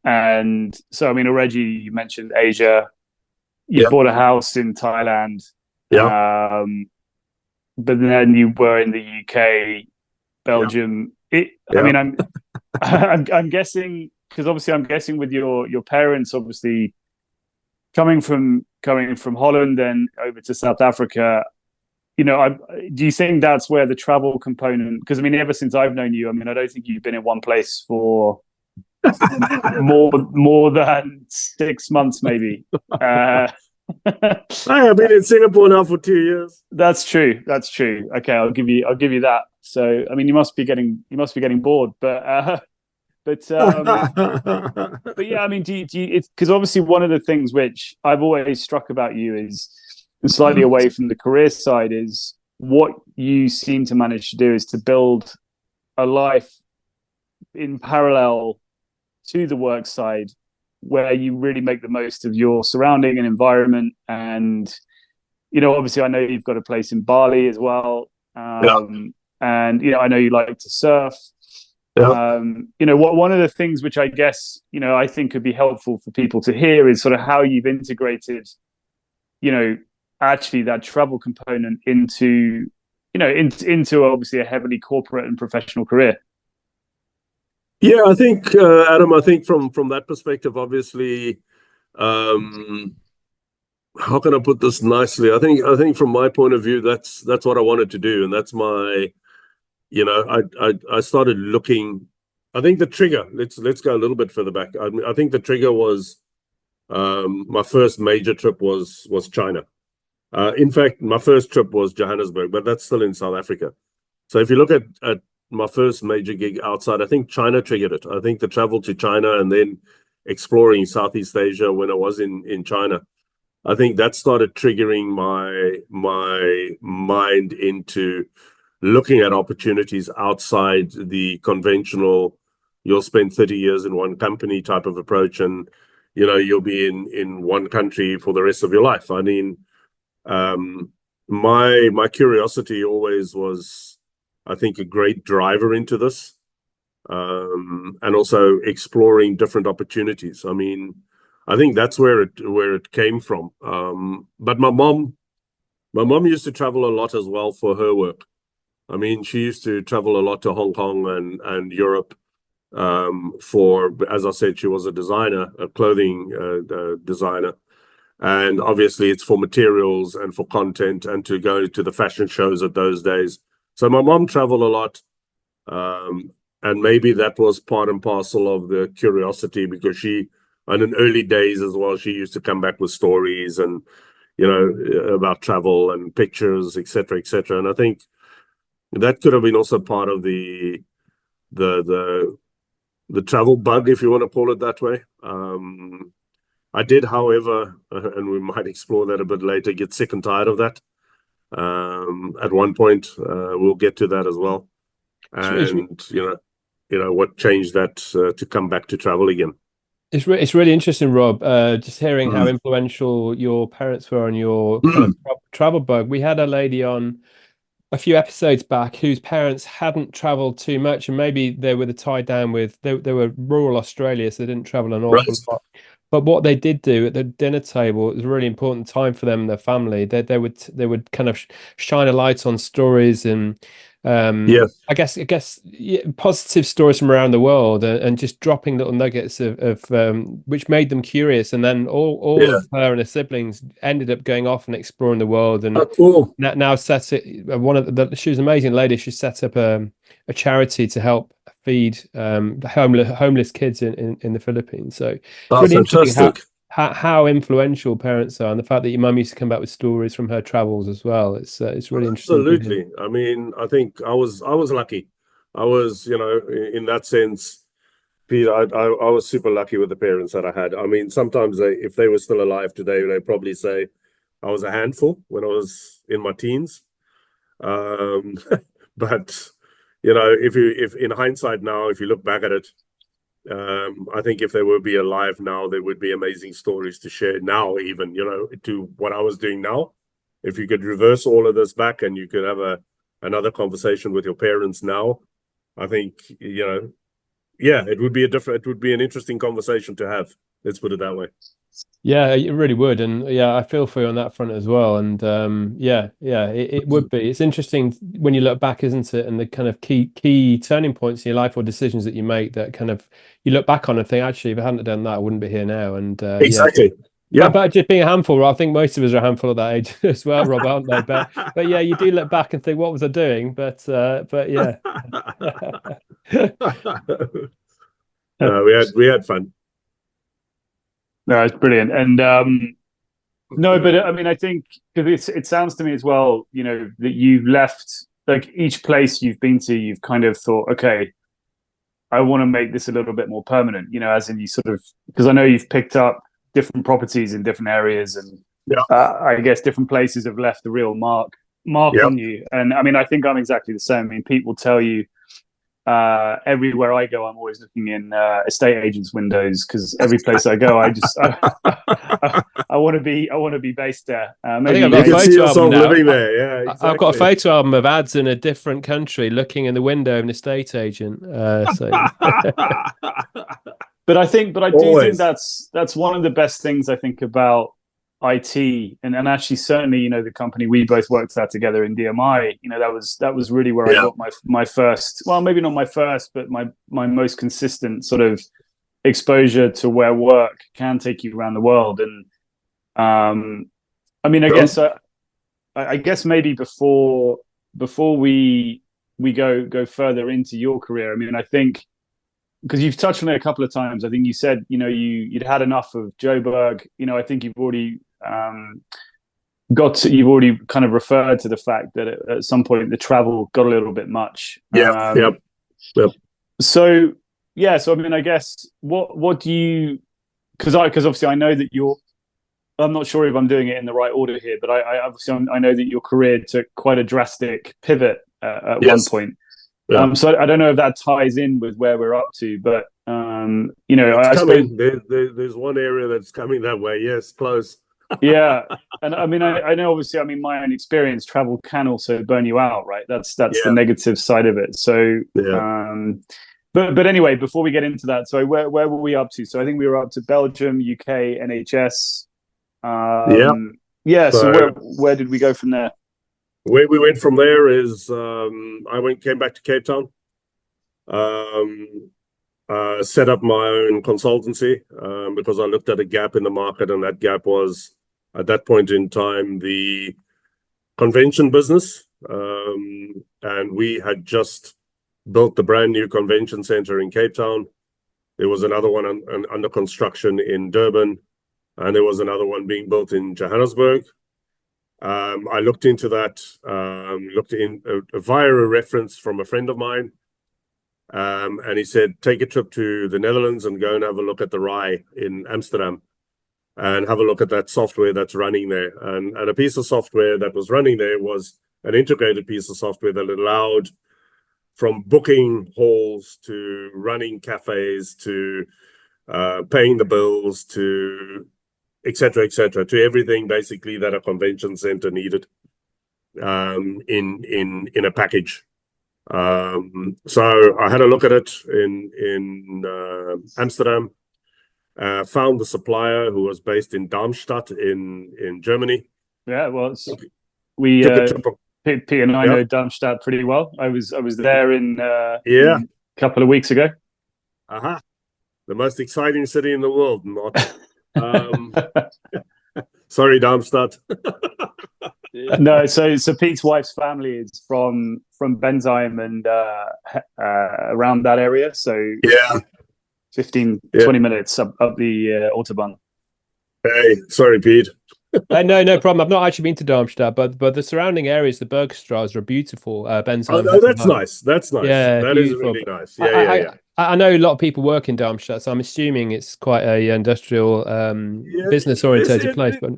And so, I mean, already you mentioned Asia. You bought a house in Thailand. Yeah. But then you were in the UK, Belgium. I mean, I'm guessing, because obviously I'm guessing with your parents, obviously coming from Holland and over to South Africa. You know, do you think that's where the travel component? Because I mean, ever since I've known you, I mean, I don't think you've been in one place for more than 6 months, maybe. I've been in Singapore now for 2 years. That's true. Okay, I'll give you that. So, I mean, you must be getting bored, but yeah, I mean, do you? It's because obviously one of the things which I've always struck about you is, and slightly away from the career side, is what you seem to manage to do is to build a life in parallel to the work side, where you really make the most of your surrounding and environment. And, you know, obviously I know you've got a place in Bali as well. And, you know, I know you like to surf. You know, one of the things which I guess, you know, I think could be helpful for people to hear is sort of how you've integrated actually that travel component into, into obviously a heavily corporate and professional career? Yeah, I think Adam, I think from that perspective, obviously, how can I put this nicely? I think from my point of view, that's what I wanted to do, and that's my, I started looking. I think the trigger. Let's go a little bit further back. I think the trigger was my first major trip was China. In fact, my first trip was Johannesburg, but that's still in South Africa. So if you look at my first major gig outside, I think China triggered it. I think the travel to China and then exploring Southeast Asia when I was in China, I think that started triggering my mind into looking at opportunities outside the conventional, you'll spend 30 years in one company type of approach, and you'll be in one country for the rest of your life. I mean, my curiosity always was, I think, a great driver into this, and also exploring different opportunities. I mean, I think that's where it came from. But my mom used to travel a lot as well for her work. I mean, she used to travel a lot to Hong Kong and Europe. As I said, she was a designer, a clothing designer. And obviously it's for materials and for content and to go to the fashion shows of those days. So my mom traveled a lot. And maybe that was part and parcel of the curiosity, because she, in the early days as well, she used to come back with stories and, about travel and pictures, etc., etc. And I think that could have been also part of the travel bug, if you want to call it that way. I did, however, and we might explore that a bit later, get sick and tired of that. At one point, we'll get to that as well. And what changed that to come back to travel again. It's really interesting, Rob. Just hearing how influential your parents were on your kind of travel bug. We had a lady on a few episodes back whose parents hadn't traveled too much, and maybe they were tied down with they were rural Australia, so they didn't travel an awful lot. But what they did do at the dinner table, it was a really important time for them and their family. They would kind of shine a light on stories and I guess positive stories from around the world, and just dropping little nuggets of which made them curious. And then all of her and her siblings ended up going off and exploring the world. And now set it she was an amazing lady. She set up a charity to help feed homeless kids in the Philippines. So it's really interesting how influential parents are, and the fact that your mum used to come back with stories from her travels as well. It's really interesting. Absolutely. I mean, I think I was lucky. I was, in that sense, Peter, I was super lucky with the parents that I had. I mean, sometimes if they were still alive today, they'd probably say I was a handful when I was in my teens. But if in hindsight now, if you look back at it, I think if they would be alive now, there would be amazing stories to share now, even, to what I was doing now. If you could reverse all of this back and you could have another conversation with your parents now, I think, it would be it would be an interesting conversation to have. Let's put it that way. Yeah, it really would. And I feel for you on that front as well. And it would be. It's interesting when you look back, isn't it? And the kind of key turning points in your life or decisions that you make that kind of you look back on and think, actually, if I hadn't done that, I wouldn't be here now. And exactly. Yeah. But just being a handful, I think most of us are a handful at that age as well, Rob, aren't they? But yeah, you do look back and think, what was I doing? But yeah. We had fun. No, it's brilliant. And no, but I mean, I think because it sounds to me as well, that you've left, like, each place you've been to, you've kind of thought, okay, I want to make this a little bit more permanent, as in you sort of, because I know you've picked up different properties in different areas, and I guess different places have left a real mark on you. And I mean, I think I'm exactly the same. I mean, people tell you, everywhere I go, I'm always looking in estate agents' windows, because every place I go, I want to be based there. Maybe you can see yourself living there. Yeah, exactly. I've got a photo album of ads in a different country, looking in the window of an estate agent. But I do think that's one of the best things I think about IT, and actually certainly, the company we both worked at together in DMI, that was really where I got my first, well, maybe not my first, but my most consistent sort of exposure to where work can take you around the world. And I mean, I guess maybe before we go further into your career, I mean, I think, because you've touched on it a couple of times, I think you said, you'd had enough of Joburg. I think you've already you've already kind of referred to the fact that at some point the travel got a little bit much. Yep. So I mean, I guess what do you, because obviously I know that I'm not sure if I'm doing it in the right order here, but I obviously I know that your career took quite a drastic pivot at one point. Yeah. So I don't know if that ties in with where we're up to, but it's coming. There's one area that's coming that way. Yes, close. Yeah, and I mean, I know obviously, I mean, my own experience, travel can also burn you out, right? That's the negative side of it. So, but anyway, before we get into that, so where were we up to? So I think we were up to Belgium, UK, NHS. So where did we go from there? Where we went from there is came back to Cape Town, set up my own consultancy because I looked at a gap in the market, and that gap was, at that point in time, the convention business. And we had just built the brand new convention center in Cape Town. There was another one under construction in Durban, and there was another one being built in Johannesburg. I looked into that, via a reference from a friend of mine. And he said, take a trip to the Netherlands and go and have a look at the RAI in Amsterdam and have a look at that software that's running there. And a piece of software that was running there was an integrated piece of software that allowed from booking halls to running cafes to paying the bills to et cetera, to everything basically that a convention center needed in a package. So I had a look at it in Amsterdam, found the supplier who was based in Darmstadt in Germany. Yeah, well, P and I know Darmstadt pretty well. I was there in a couple of weeks ago. The most exciting city in the world, not. Sorry, Darmstadt. No, so Pete's wife's family is from Bensheim and around that area. So 15, 20 minutes up the Autobahn. Hey, sorry, Pete. No problem. I've not actually been to Darmstadt, but the surrounding areas, the Bergstraße, are beautiful. Bensheim. Oh, no, that's nice. That's nice. Yeah, that beautiful. is really nice. Yeah. I know a lot of people work in Darmstadt, so I'm assuming it's quite a industrial, business-oriented place. But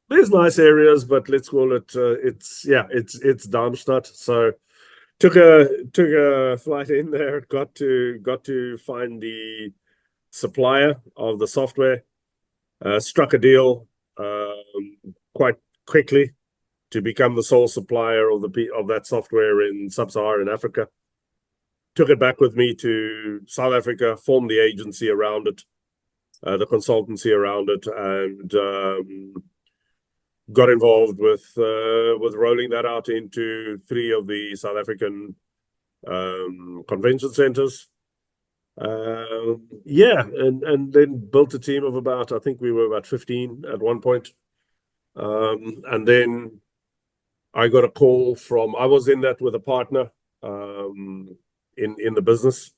there's nice areas, but let's call it it's Darmstadt. So took a flight in there, got to find the supplier of the software, struck a deal quite quickly to become the sole supplier of that software in sub-Saharan Africa. Took it back with me to South Africa, formed the agency around it, the consultancy around it, and got involved with rolling that out into 3 of the South African convention centers. And then built a team of about, I think we were about 15 at one point. And then I got a call I was in that with a partner in the business.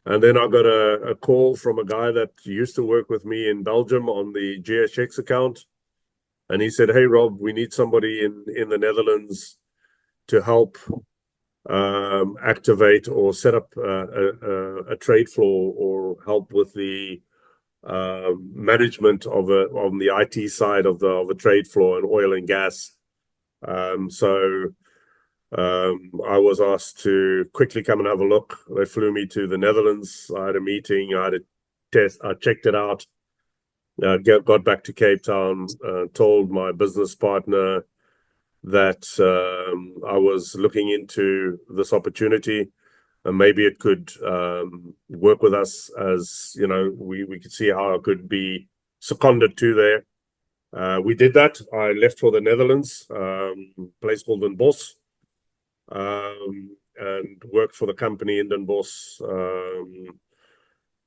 And then I got a call from a guy that used to work with me in Belgium on the GSX account. And he said, hey, Rob, we need somebody in the Netherlands to help activate or set up a trade floor or help with the management on the IT side of a trade floor in oil and gas. So I was asked to quickly come and have a look. They flew me to the Netherlands. I had a meeting. I had a test. I checked it out. Got back to Cape Town, told my business partner that I was looking into this opportunity and maybe it could work with us, as we could see how I could be seconded to there. We did that. I left for the Netherlands, place called Den Bosch, and worked for the company in Den Bosch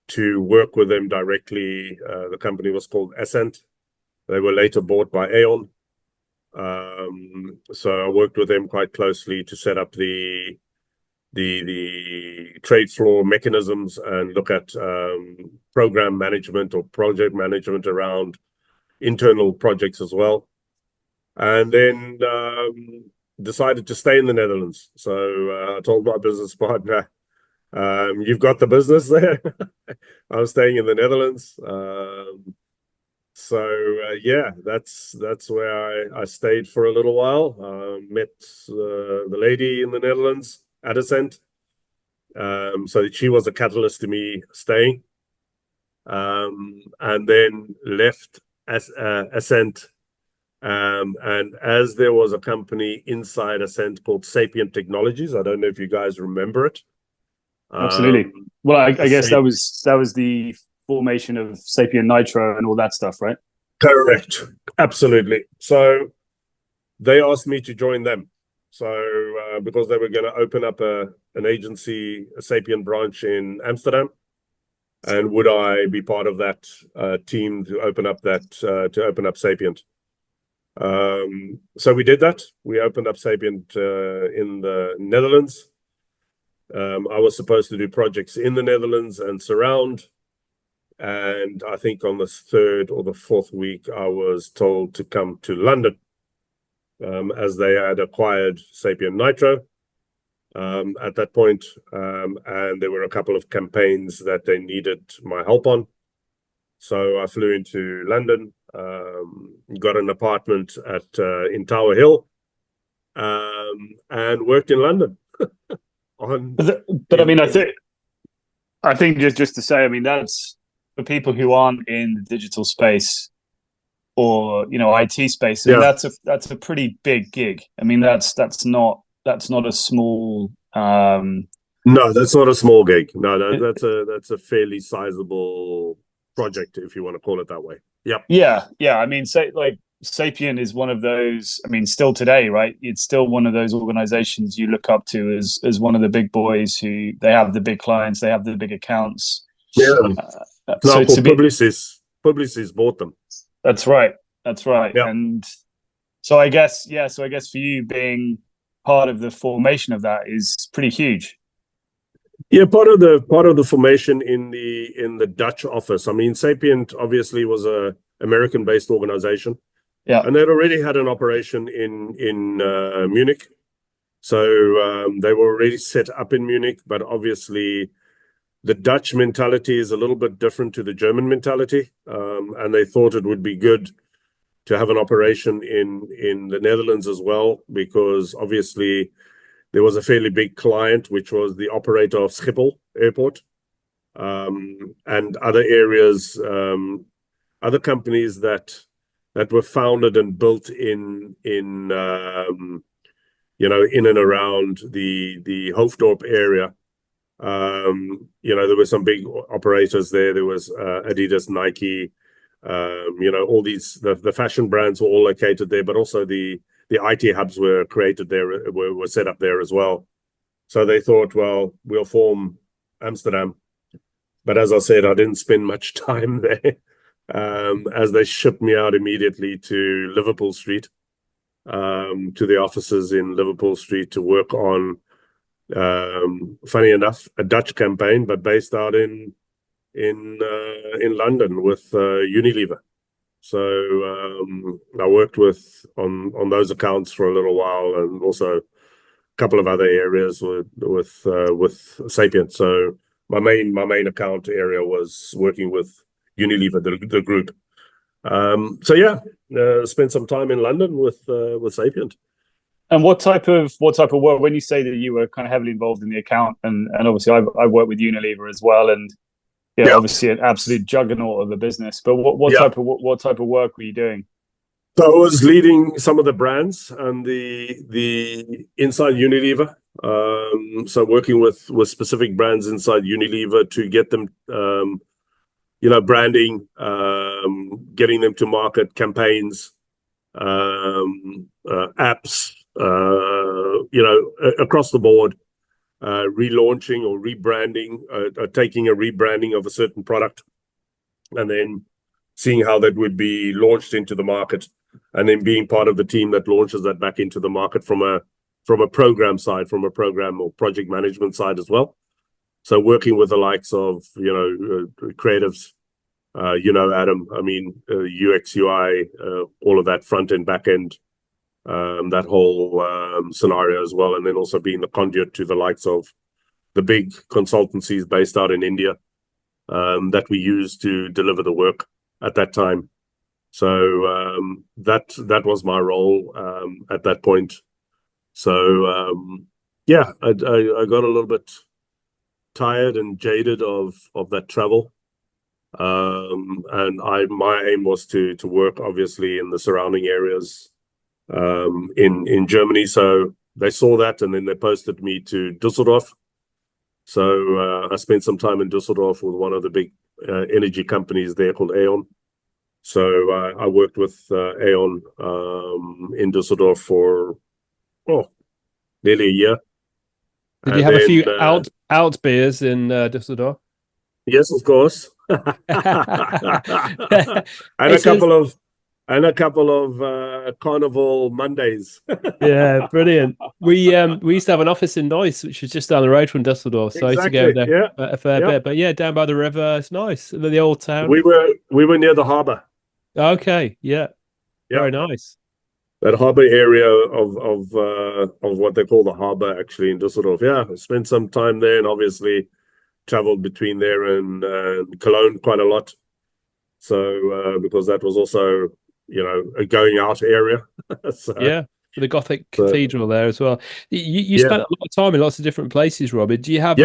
to work with them directly. The company was called Ascent. They were later bought by Aon. So I worked with them quite closely to set up the trade floor mechanisms and look at program management or project management around internal projects as well. And then decided to stay in the Netherlands. So I told my business partner, you've got the business there. I was staying in the Netherlands. Yeah, that's where I stayed for a little while. Met the lady in the Netherlands at Ascent. So she was a catalyst to me staying. And then left Ascent. And as there was a company inside Ascent called Sapient Technologies, I don't know if you guys remember it. Absolutely. Well, I guess that was the formation of Sapient Nitro and all that stuff, right? Correct. Absolutely. So they asked me to join them. So because they were going to open up an agency, a Sapient branch in Amsterdam, and would I be part of that team to open up Sapient? So we did that. We opened up Sapient in the Netherlands. I was supposed to do projects in the Netherlands and surround. And I think on the third or the fourth week, I was told to come to London as they had acquired Sapient Nitro at that point. And there were a couple of campaigns that they needed my help on. So I flew into London, got an apartment in Tower Hill, and worked in London. But I mean, I think just to say, I mean, that's for people who aren't in the digital space or IT space. I mean, that's a pretty big gig. I mean, that's not a small. No, that's not a small gig. No, that's a fairly sizable project, if you want to call it that way. Yep. Yeah. I mean, Sapient is one of those. I mean, still today, right? It's still one of those organizations you look up to as one of the big boys who they have the big clients, they have the big accounts. Yeah. Publicis bought them. That's right. Yeah. And so I guess for you, being part of the formation of that is pretty huge. Yeah, part of the formation in the Dutch office. I mean, Sapient obviously was a American-based organization. Yeah. And they'd already had an operation in Munich. So they were already set up in Munich, but obviously the Dutch mentality is a little bit different to the German mentality. And they thought it would be good to have an operation in the Netherlands as well, because obviously there was a fairly big client, which was the operator of Schiphol Airport, and other areas, other companies that were founded and built in and around the Hoofddorp area. There were some big operators there. There was Adidas, Nike, all these the fashion brands were all located there, but also the IT hubs were created there, were set up there as well. So they thought, well, we'll form Amsterdam. But as I said, I didn't spend much time there, as they shipped me out immediately to Liverpool Street, to the offices in Liverpool Street to work on, funny enough, a Dutch campaign, but based out in London with Unilever. So I worked on those accounts for a little while, and also a couple of other areas with Sapient. So my main account area was working with Unilever, the group. Spent some time in London with Sapient. And what type of work, when you say that you were kind of heavily involved in the account, and obviously I worked with Unilever as well, and obviously an absolute juggernaut of a business. But what type of work were you doing? So I was leading some of the brands and the inside Unilever. So working with specific brands inside Unilever to get them, branding, getting them to market, campaigns, apps, across the board, relaunching or rebranding, taking a rebranding of a certain product, and then seeing how that would be launched into the market, and then being part of the team that launches that back into the market from a program side, from a program or project management side as well. So working with the likes of, creatives, Adam, I mean, UX, UI, all of that front end, back end, that whole scenario as well. And then also being the conduit to the likes of the big consultancies based out in India that we use to deliver the work at that time. So that was my role at that point. So I got a little bit tired and jaded of that travel, and my aim was to work obviously in the surrounding areas in Germany. So they saw that, and then they posted me to Düsseldorf. So I spent some time in Düsseldorf with one of the big energy companies there called Aon. So I worked with Aon in Düsseldorf for nearly a year. Did you have a few out beers in Düsseldorf? Yes, of course. and a couple of Carnival Mondays. Yeah, brilliant. We used to have an office in Neuss, which was just down the road from Düsseldorf. So I used to go there a fair bit. But yeah, down by the river, it's nice. The old town. We were near the harbour. Okay, yeah. Very nice. That harbour area of what they call the harbour, actually, in Düsseldorf. Yeah, I spent some time there, and obviously traveled between there and Cologne quite a lot. So because that was also, a going out area. So, yeah, for the Gothic cathedral there as well. You spent a lot of time in lots of different places, Robert. Do you have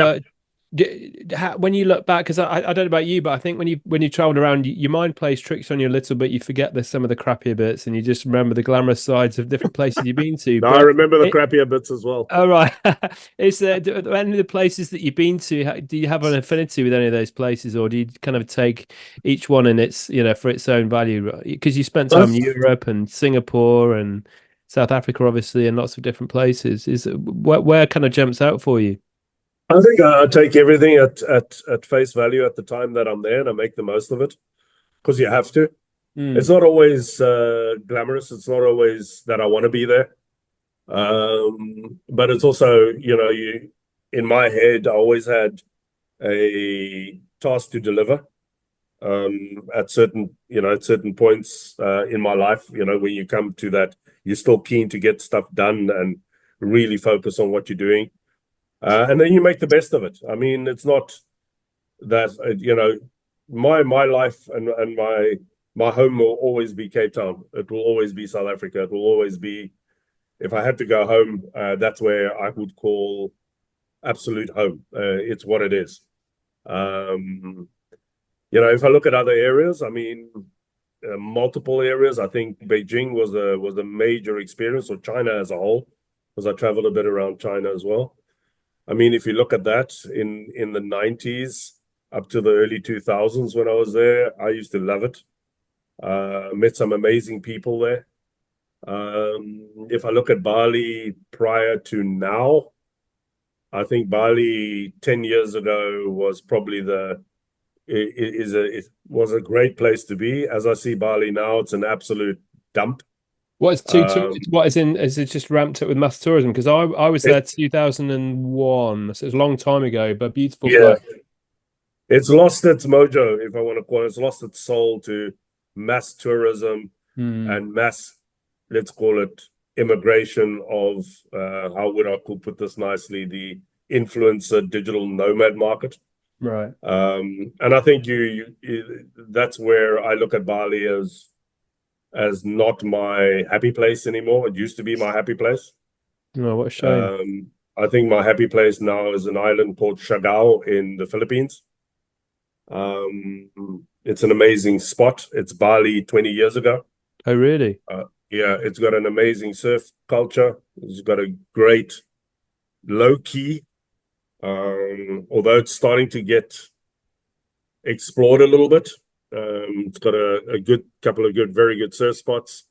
when you look back, because I don't know about you, but I think when you traveled around, your mind plays tricks on you a little bit. You forget there's some of the crappier bits, and you just remember the glamorous sides of different places you've been to. I remember the crappier bits as well. Oh, right. Is there any of the places that you've been to? Do you have an affinity with any of those places, or do you kind of take each one in its for its own value? Because you spent time in Europe and Singapore and South Africa, obviously, and lots of different places. Where kind of jumps out for you? I think I take everything at face value at the time that I'm there, and I make the most of it, because you have to. It's not always glamorous. It's not always that I want to be there. But it's also, in my head, I always had a task to deliver at certain points in my life. When you come to that, you're still keen to get stuff done and really focus on what you're doing. And then you make the best of it. I mean, it's not that, my life and my home will always be Cape Town. It will always be South Africa. It will always be, if I had to go home, that's where I would call absolute home. It's what it is. If I look at other areas, I mean, multiple areas, I think Beijing was a major experience, or China as a whole, because I traveled a bit around China as well. I mean, if you look at that in the 90s up to the early 2000s when I was there, I used to love it. Met some amazing people there. If I look at Bali prior to now, I think Bali 10 years ago was probably it was a great place to be. As I see Bali now, it's an absolute dump. What is it just ramped up with mass tourism? Because I was there 2001, so it's a long time ago, but beautiful place. It's lost its mojo, if I want to call it. It's lost its soul to mass tourism and mass, let's call it, immigration of how would I put this nicely, the influencer digital nomad market. Right. And I think that's where I look at Bali as not my happy place anymore. It used to be my happy place. Oh, what a shame. I think my happy place now is an island called Siargao in the Philippines. It's an amazing spot. It's Bali 20 years ago. Oh, really? Yeah, it's got an amazing surf culture. It's got a great low key, although it's starting to get explored a little bit. It's got a good couple of very good surf spots.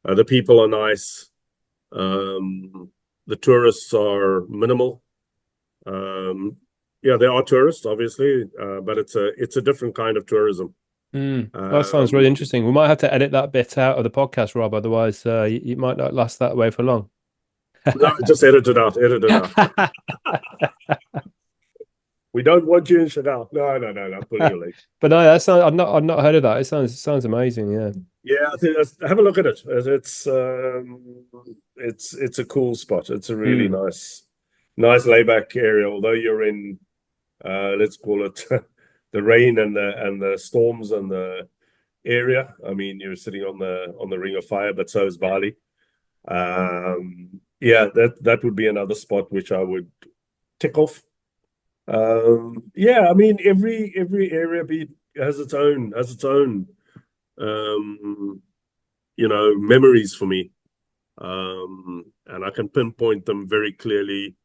The people are nice. The tourists are minimal. Yeah, there are tourists, obviously, but it's a different kind of tourism. That sounds really interesting. We might have to edit that bit out of the podcast, Rob. Otherwise, you might not last that way for long. No, just edit it out. Edit it out. We don't want you in Chanel. No. Pulling your leg. But no, that sounds. I've not heard of that. It sounds amazing. Yeah. Yeah, I think have a look at it. It's a cool spot. It's a really nice layback area. Although you're in, let's call it the rain and the storms and the area. I mean, you're sitting on the ring of fire, but so is Bali. Yeah, that would be another spot which I would tick off. Yeah, I mean, every area has its own memories for me, and I can pinpoint them very clearly,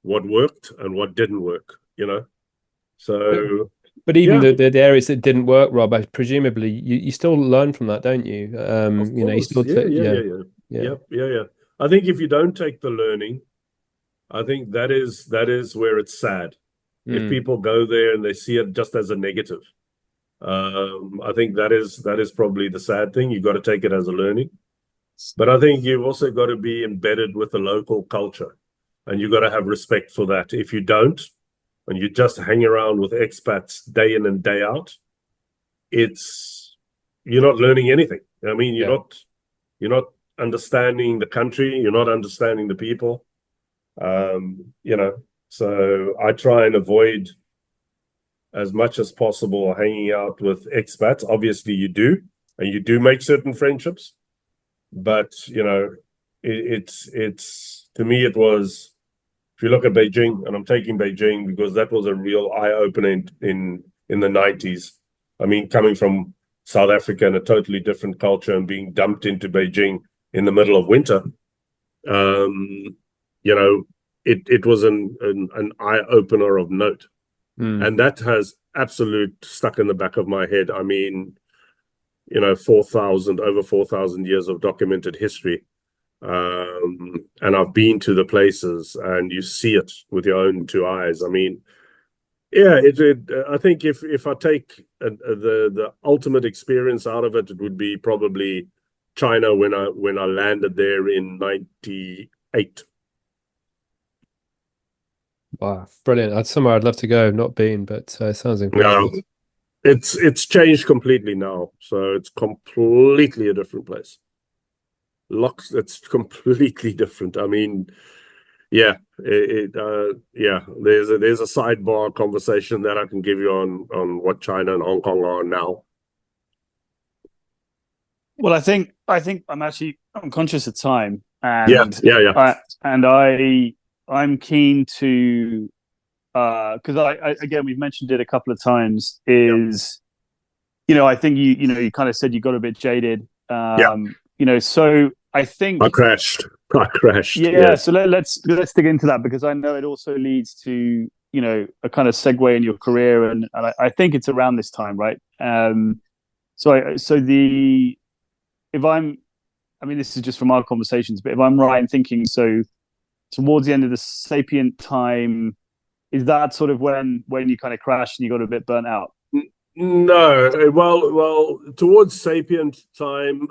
what worked and what didn't work. So. But even the areas that didn't work, Rob, presumably you still learn from that, don't you? You still yeah. I think if you don't take the learning, I think that is where it's sad. If people go there and they see it just as a negative, I think that is probably the sad thing. You've got to take it as a learning, but I think you've also got to be embedded with the local culture, and you've got to have respect for that. If you don't, and you just hang around with expats day in and day out, you're not learning anything. I mean, you're not understanding the country. You're not understanding the people. So I try and avoid as much as possible hanging out with expats. Obviously, you do, and you do make certain friendships. But it's to me, it was. If you look at Beijing, and I'm taking Beijing because that was a real eye-opener in the 90s. I mean, coming from South Africa and a totally different culture and being dumped into Beijing in the middle of winter, it was an eye-opener of note. And that has absolute stuck in the back of my head. I mean, over 4,000 years of documented history. And I've been to the places and you see it with your own two eyes. I mean, yeah, I think if I take the ultimate experience out of it, it would be probably China when I landed there in 98. Wow, brilliant. That's somewhere I'd love to go. I've not been, but it sounds incredible. No, it's changed completely now. So it's completely a different place. It's completely different. I mean, yeah, there's a sidebar conversation that I can give you on what China and Hong Kong are now. Well, I think I'm conscious of time, and I'm keen to because again we've mentioned it a couple of times. I think you kind of said you got a bit jaded. So I think I crashed. Yeah. So let's dig into that, because I know it also leads to a kind of segue in your career, and I think it's around this time, right? This is just from our conversations, but if I'm right in thinking, so towards the end of the Sapient time, is that sort of when you kind of crashed and you got a bit burnt out? No, well, towards Sapient time,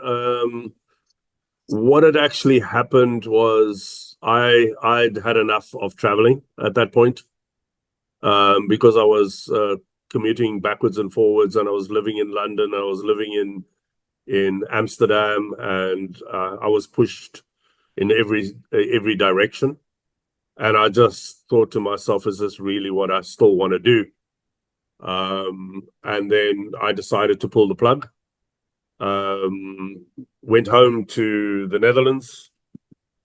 what had actually happened was I'd had enough of traveling at that point, because I was commuting backwards and forwards, and I was living in London, I was living in Amsterdam, and I was pushed in every direction, and I just thought to myself, is this really what I still want to do? And then I decided to pull the plug. Went home to the Netherlands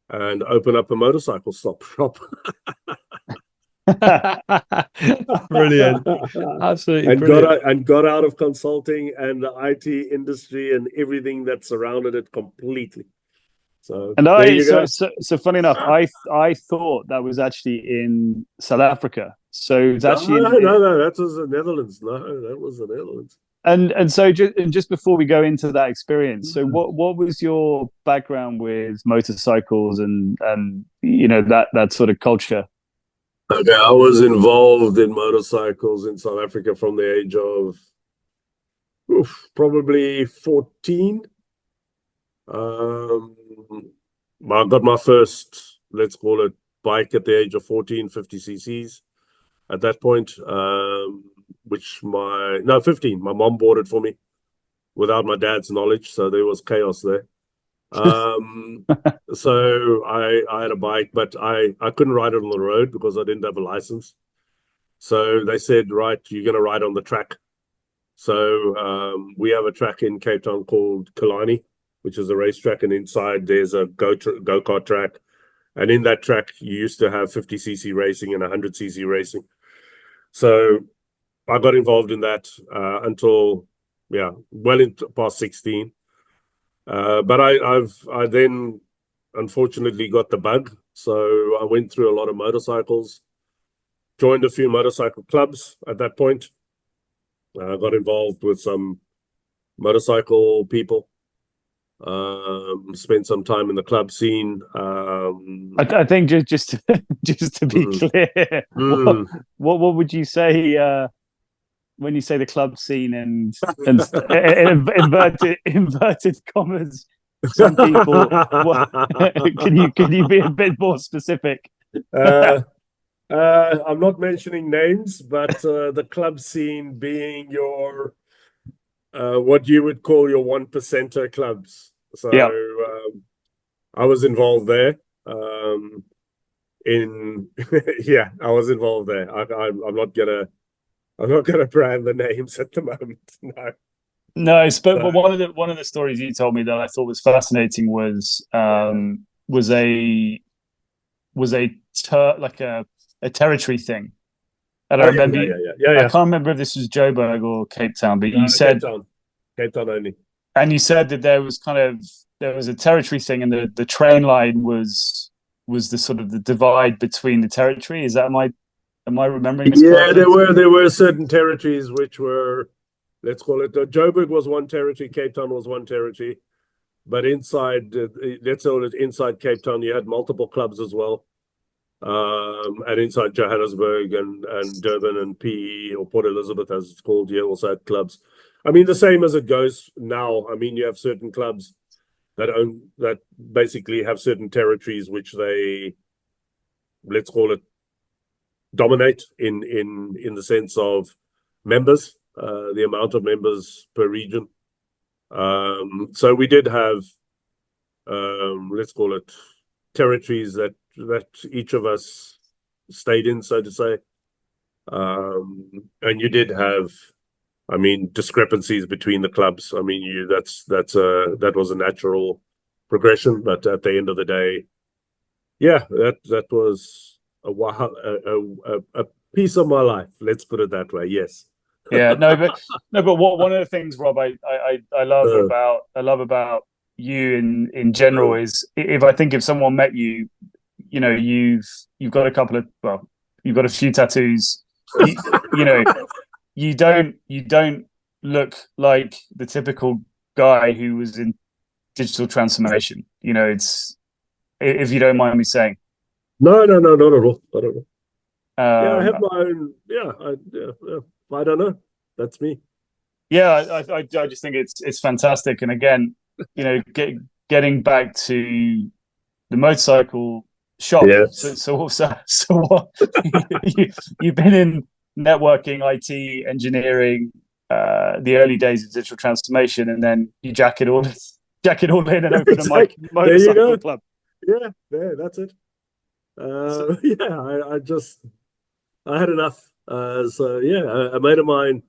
and opened up a motorcycle shop. Brilliant. Absolutely brilliant. And got out of consulting and the IT industry and everything that surrounded it completely. So funny enough, I thought that was actually in South Africa. So it's actually no, that was the Netherlands. No, that was the Netherlands. And so just before we go into that experience, so what was your background with motorcycles and that sort of culture? Okay, I was involved in motorcycles in South Africa from the age of probably 14. I got my first, let's call it, bike at the age of 14, 50 cc's at that point, 15. My mom bought it for me without my dad's knowledge, so there was chaos there. So I had a bike, but I couldn't ride it on the road because I didn't have a license. So they said, right, you're going to ride on the track. So we have a track in Cape Town called Killarney, which is a racetrack, and inside there's a go-kart track. And in that track, you used to have 50cc racing and 100cc racing. So I got involved in that until, well into past 16. But I then unfortunately got the bug. So I went through a lot of motorcycles, joined a few motorcycle clubs at that point. Got involved with some motorcycle people. Spent some time in the club scene. I think just to be clear, what would you say when you say the club scene and inverted commas? Some people. Can you be a bit more specific? I'm not mentioning names, but the club scene being your what you would call your 1%er clubs. So I was involved there. I was involved there. I'm not gonna brand the names at the moment. No. No, but one of the stories you told me that I thought was fascinating was a territory thing. And I remember, I can't remember if this was Joburg or Cape Town, but you said Cape Town only. And you said that there was a territory thing, and the train line was the sort of the divide between the territory. Is that am I remembering this correctly? there were certain territories which were, let's call it, Joburg was one territory, Cape Town was one territory, but inside inside Cape Town you had multiple clubs as well. And inside Johannesburg and Durban and PE, or Port Elizabeth as it's called, you also had clubs. I mean, the same as it goes now. I mean, you have certain clubs that basically have certain territories which they, let's call it, dominate in the sense of members, the amount of members per region. So we did have, let's call it, territories that each of us stayed in, so to say. And you did have, I mean, discrepancies between the clubs. I mean, that was a natural progression, but at the end of the day, that was a piece of my life. Let's put it that way. Yes. But one of the things, Rob, I love about you in general is, if I think if someone met you, you've got a few tattoos. You don't look like the typical guy who was in digital transformation. It's, if you don't mind me saying. No, not at all. Not at all. I have my own. I don't know. That's me. I just think it's fantastic. And again, getting back to the motorcycle shop. Yes. So what? You've been in networking, IT, engineering, the early days of digital transformation, and then you jack it all in and open a motorcycle club. Yeah, that's it. I had enough. A mate of mine,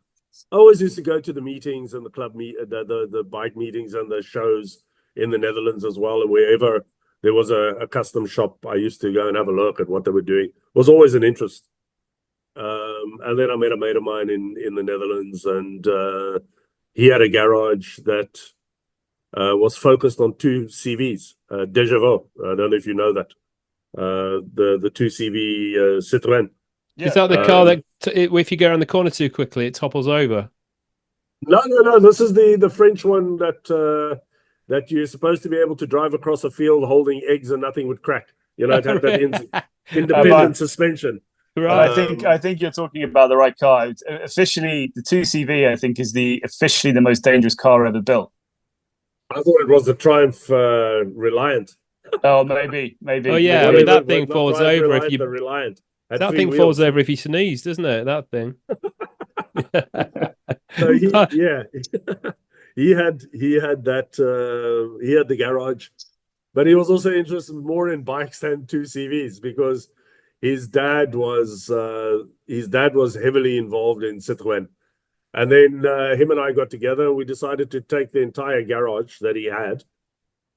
I always used to go to the meetings and the club the bike meetings and the shows in the Netherlands as well, and wherever there was a custom shop, I used to go and have a look at what they were doing. It was always an interest. And then I met a mate of mine in the Netherlands, and he had a garage that was focused on 2 CVs, Déjà Vu. I don't know if you know that. The 2 CV Citroën. Is that the car that if you go around the corner too quickly, it topples over? No. This is the French one that you're supposed to be able to drive across a field holding eggs and nothing would crack. You know, it had that independent suspension. I Right. think you're talking about the right car. It's officially, the 2CV, I think, is officially the most dangerous car ever built. I thought it was the Triumph Reliant. Oh, maybe. Oh yeah, I mean that thing falls over if you. The Reliant. That thing falls over if you sneeze, doesn't it? That thing. So he had the garage, but he was also interested more in bikes than 2CVs because his dad was heavily involved in Citroën. And then him and I got together and we decided to take the entire garage that he had,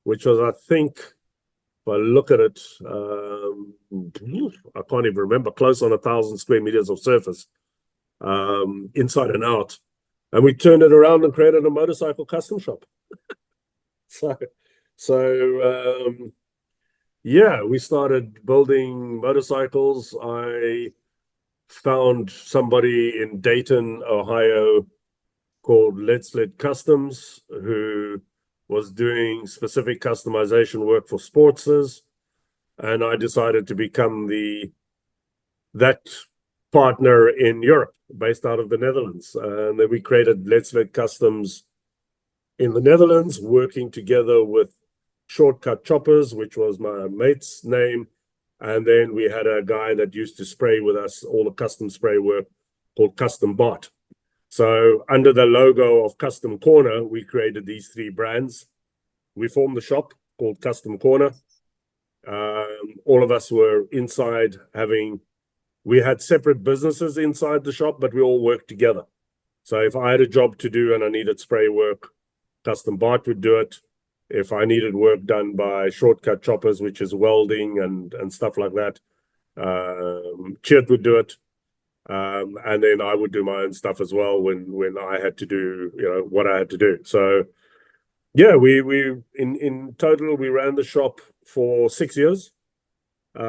which was, I think, if I look at it, I can't even remember, close on 1,000 square meters of surface, inside and out. And we turned it around and created a motorcycle custom shop. We started building motorcycles. I found somebody in Dayton, Ohio, called Let's Let Customs, who was doing specific customization work for sportsters, and I decided to become that partner in Europe, based out of the Netherlands. And then we created Let's Let Customs in the Netherlands, working together with Shortcut Choppers, which was my mate's name. And then we had a guy that used to spray with us all the custom spray work called Custom Bot. So under the logo of Custom Corner, we created these three brands. We formed the shop called Custom Corner. All of us were inside we had separate businesses inside the shop, but we all worked together. So if I had a job to do and I needed spray work, Custom Bot would do it. If I needed work done by Shortcut Choppers, which is welding and stuff like that, Chert would do it. And then I would do my own stuff as well when I had to do, what I had to do. So yeah, we in total, we ran the shop for 6 years.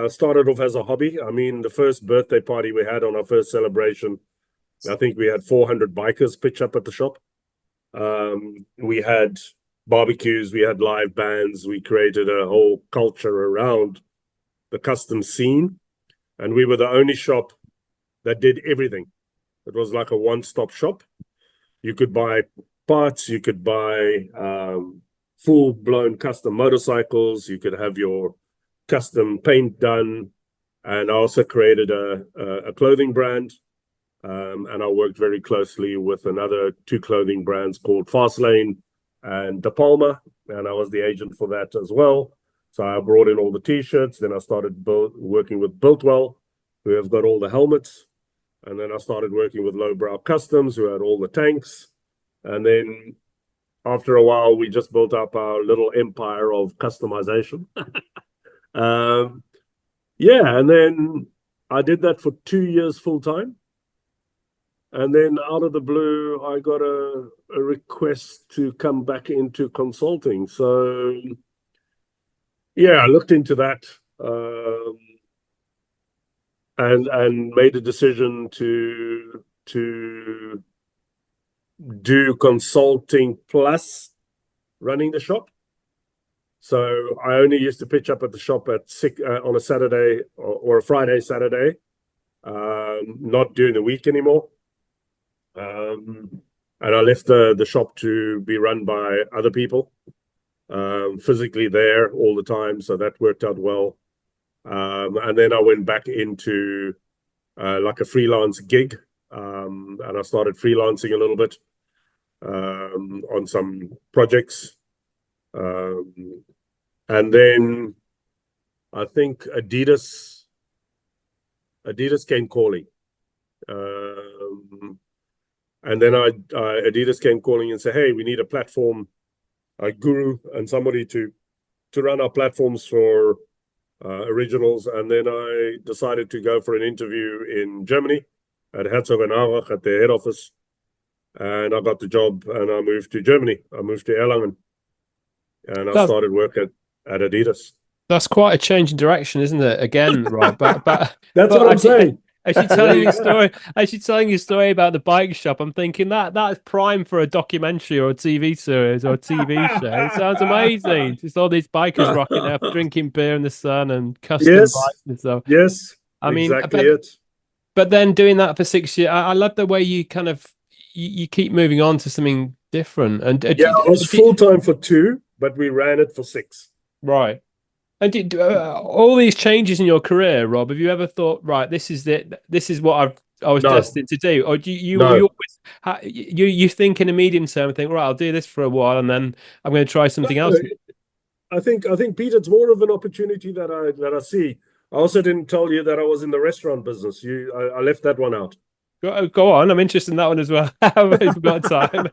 Started off as a hobby. I mean, the first birthday party we had on our first celebration, I think we had 400 bikers pitch up at the shop. We had barbecues, we had live bands, we created a whole culture around the custom scene, and we were the only shop that did everything. It was like a one-stop shop. You could buy parts, you could buy full-blown custom motorcycles, you could have your custom paint done, and I also created a clothing brand, and I worked very closely with another two clothing brands called Fastlane and De Palma, and I was the agent for that as well. So I brought in all the t-shirts, then I started working with Builtwell, who have got all the helmets, and then I started working with Lowbrow Customs, who had all the tanks, and then after a while, we just built up our little empire of customization. And then I did that for 2 years full time. And then out of the blue, I got a request to come back into consulting. So yeah, I looked into that and made a decision to do consulting plus running the shop. So I only used to pitch up at the shop at on a Saturday or a Friday, Saturday, not during the week anymore. And I left the shop to be run by other people, physically there all the time. So that worked out well. And then I went back into like a freelance gig, and I started freelancing a little bit on some projects. And then I think Adidas came calling. And then Adidas came calling and said, hey, we need a platform, a guru and somebody to run our platforms for originals. And then I decided to go for an interview in Germany at Herzogenaurach at their head office. And I got the job and I moved to Germany. I moved to Erlangen. And I started work at Adidas. That's quite a change in direction, isn't it? Again, right? But That's what I'm saying. As you're telling your story, about the bike shop, I'm thinking that's prime for a documentary or a TV series or a TV show. It sounds amazing. Just all these bikers rocking up, drinking beer in the sun and custom Yes, bikes and stuff. yes, I mean, exactly it. but then doing that for 6 years, I love the way you kind of you keep moving on to something different. And Yeah, I was full time for 2, but we ran it for 6. right. And all these changes in your career, Rob, have you ever thought, right, this is it, this is what I was No. destined to do? Or do you No. always you think in a medium term and think, right, I'll do this for a while and then I'm going to try something else? I think, Pete, it's more of an opportunity that I see. I also didn't tell you that I was in the restaurant business. I left that one out. Go on, I'm interested in that one as well. We've got time.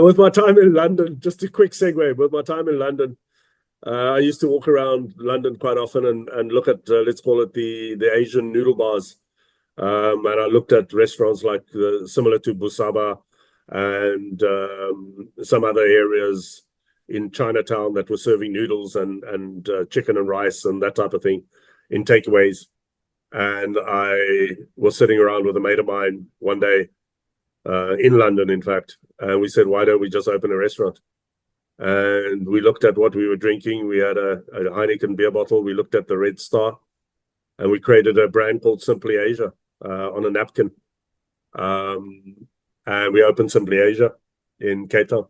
With my time in London, just a quick segue. With my time in London, I used to walk around London quite often and look at, let's call it the Asian noodle bars. And I looked at restaurants like similar to Busaba and some other areas in Chinatown that were serving noodles and chicken and rice and that type of thing in takeaways. And I was sitting around with a mate of mine one day in London, in fact, and we said, why don't we just open a restaurant? And we looked at what we were drinking. We had a Heineken beer bottle. We looked at the Red Star, and we created a brand called Simply Asia on a napkin. And we opened Simply Asia in Cape Town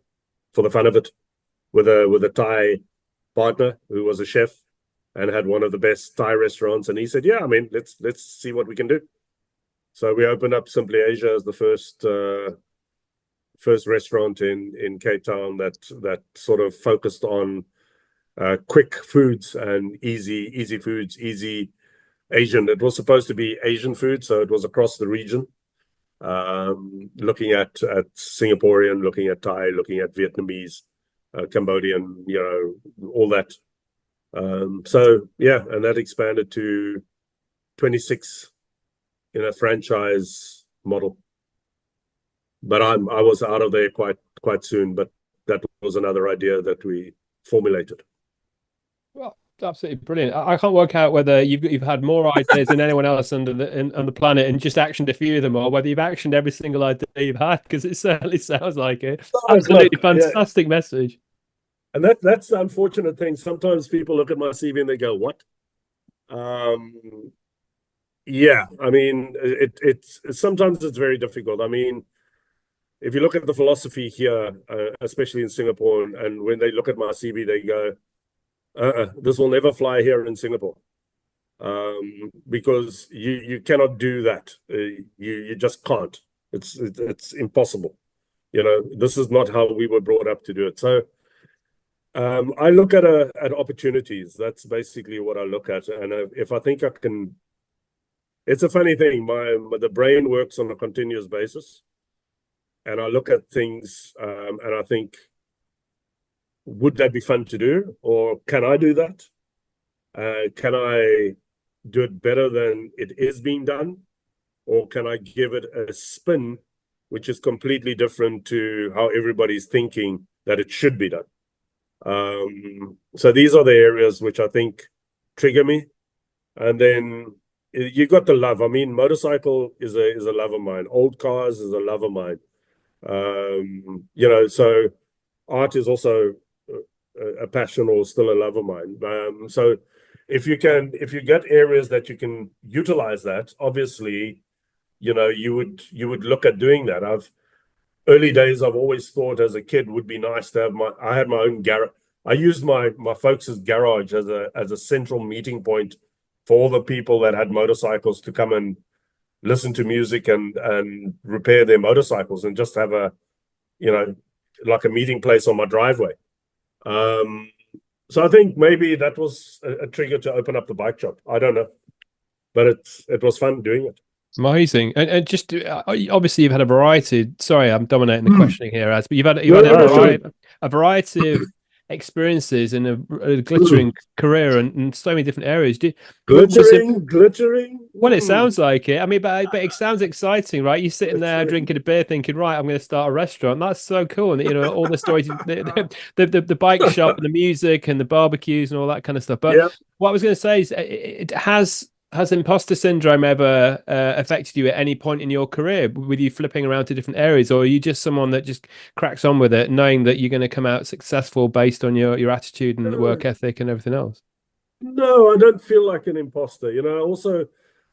for the fun of it, with a Thai partner who was a chef and had one of the best Thai restaurants. And he said, yeah, I mean, let's see what we can do. So we opened up Simply Asia as the first restaurant in Cape Town that sort of focused on quick foods and easy foods, easy Asian. It was supposed to be Asian food, so it was across the region, looking at Singaporean, looking at Thai, looking at Vietnamese, Cambodian, all that. So yeah, and that expanded to 26 in a franchise model. But I was out of there quite soon. But that was another idea that we formulated. Well, absolutely brilliant. I can't work out whether you've had more ideas than anyone else on the planet and just actioned a few of them, or whether you've actioned every single idea you've had, because it certainly sounds like it. Absolutely fantastic message. And that's the unfortunate thing. Sometimes people look at my CV and they go, "What?" Yeah, I mean, it's sometimes it's very difficult. I mean, if you look at the philosophy here, especially in Singapore, and when they look at my CV, they go, "This will never fly here in Singapore," because you cannot do that. You just can't. It's impossible. This is not how we were brought up to do it. So. I look at opportunities. That's basically what I look at, and if I think I can, it's a funny thing. The brain works on a continuous basis, and I look at things, and I think, would that be fun to do, or can I do that? Can I do it better than it is being done, or can I give it a spin, which is completely different to how everybody's thinking that it should be done? So these are the areas which I think trigger me. And then you got the love. I mean, motorcycle is a love of mine. Old cars is a love of mine. So art is also a passion or still a love of mine. So if you get areas that you can utilize that, obviously, you would look at doing that. Early days, I've always thought as a kid would be nice to have I had my own garage. I used my folks' garage as a central meeting point for all the people that had motorcycles to come and listen to music and repair their motorcycles, and just have like a meeting place on my driveway. So I think maybe that was a trigger to open up the bike shop. I don't know, but it was fun doing it. Amazing. And just obviously you've had a variety. Sorry, I'm dominating the questioning here, but you've had a variety of experiences in a glittering career and so many different areas. Glittering. Well, it sounds like it. I mean, but it sounds exciting, right? You're sitting there drinking a beer, thinking, right, I'm going to start a restaurant. That's so cool. And all the stories, the bike shop and the music and the barbecues and all that kind of stuff. But what I was going to say is, it has has imposter syndrome ever affected you at any point in your career, with you flipping around to different areas, or are you just someone that just cracks on with it, knowing that you're going to come out successful based on your attitude and work ethic and everything else? No, I don't feel like an imposter. I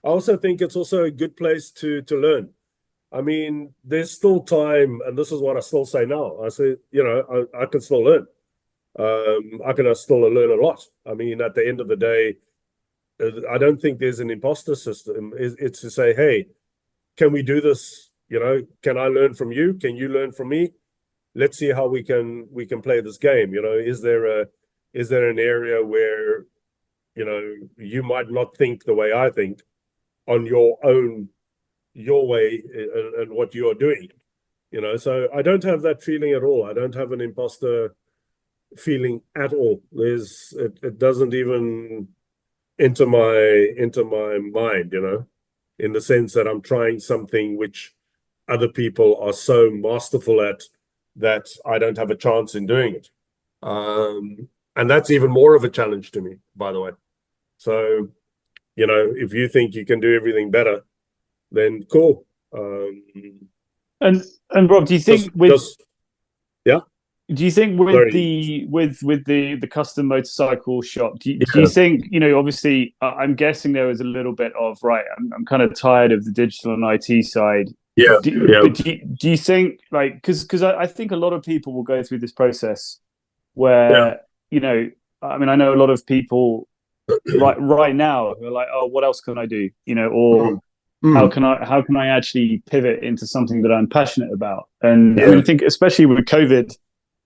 also think it's also a good place to learn. I mean, there's still time, and this is what I still say now. I say, I can still learn. I can still learn a lot. I mean, at the end of the day, I don't think there's an imposter system. It's to say, hey, can we do this? Can I learn from you? Can you learn from me? Let's see how we can play this game. Is there an area where you might not think the way I think on your way and what you're doing? So I don't have that feeling at all. I don't have an imposter feeling at all. It doesn't even enter my mind, in the sense that I'm trying something which other people are so masterful at that I don't have a chance in doing it. And that's even more of a challenge to me, by the way. So, if you think you can do everything better, then cool. And Rob, do you think yeah? Do you think with Sorry. the custom motorcycle shop, do you think, obviously I'm guessing there was a little bit of, right, I'm kind of tired of the digital and IT side. Yeah. But do you think, like, because I think a lot of people will go through this process where, I mean, I know a lot of people right now who are like, oh, what else can I do? Or how can I actually pivot into something that I'm passionate about? And I mean, I think especially with COVID,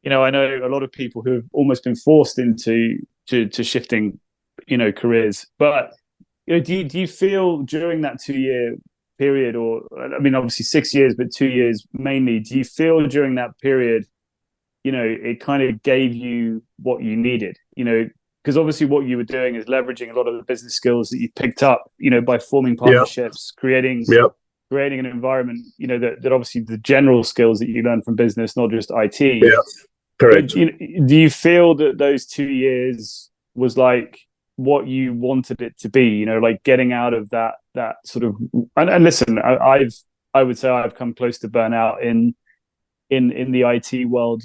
I know a lot of people who have almost been forced into shifting, careers. But do you feel during that 2 year period, or I mean, obviously 6 years, but 2 years mainly, do you feel during that period, it kind of gave you what you needed? Because obviously what you were doing is leveraging a lot of the business skills that you picked up, by forming partnerships, creating an environment, that obviously the general skills that you learn from business, not just IT. Yeah. Correct. But, do you feel that those 2 years was like what you wanted it to be? Like getting out of that sort of. And listen, I would say I've come close to burnout in the IT world.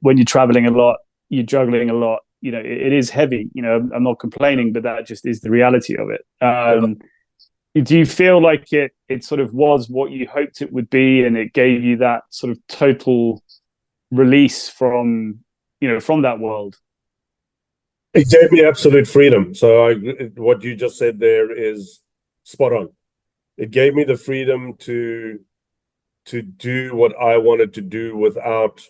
When you're traveling a lot, you're juggling a lot. It is heavy. I'm not complaining, but that just is the reality of it. Do you feel like it sort of was what you hoped it would be, and it gave you that sort of total release from that world? It gave me absolute freedom. So what you just said there is spot on. It gave me the freedom to do what I wanted to do without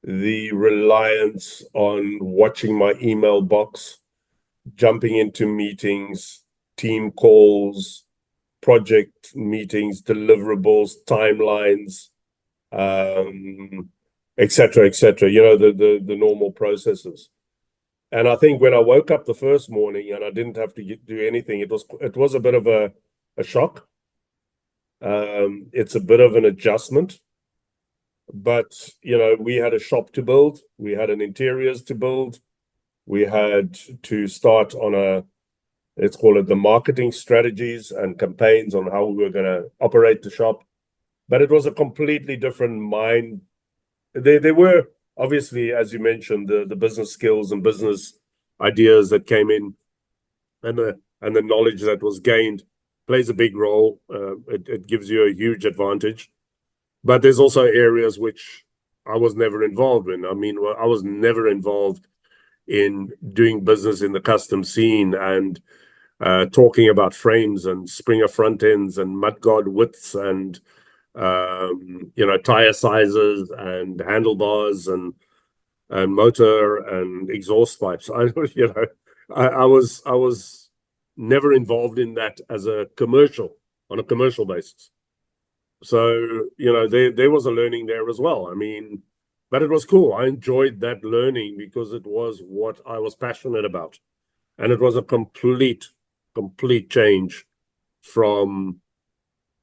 the reliance on watching my email box, jumping into meetings, team calls, project meetings, deliverables, timelines, etc., etc. The normal processes. And I think when I woke up the first morning and I didn't have to do anything, it was a bit of a shock. It's a bit of an adjustment, but we had a shop to build, we had an interiors to build, we had to start on let's call it the marketing strategies and campaigns on how we were going to operate the shop. But it was a completely different mind. There were obviously, as you mentioned, the business skills and business ideas that came in, and the knowledge that was gained plays a big role. It gives you a huge advantage. But there's also areas which I was never involved in. I mean, I was never involved in doing business in the custom scene and talking about frames and Springer front ends and mudguard widths and tire sizes and handlebars and motor and exhaust pipes. I was never involved in that as on a commercial basis. So there was a learning there as well. I mean, but it was cool. I enjoyed that learning because it was what I was passionate about, and it was a complete change from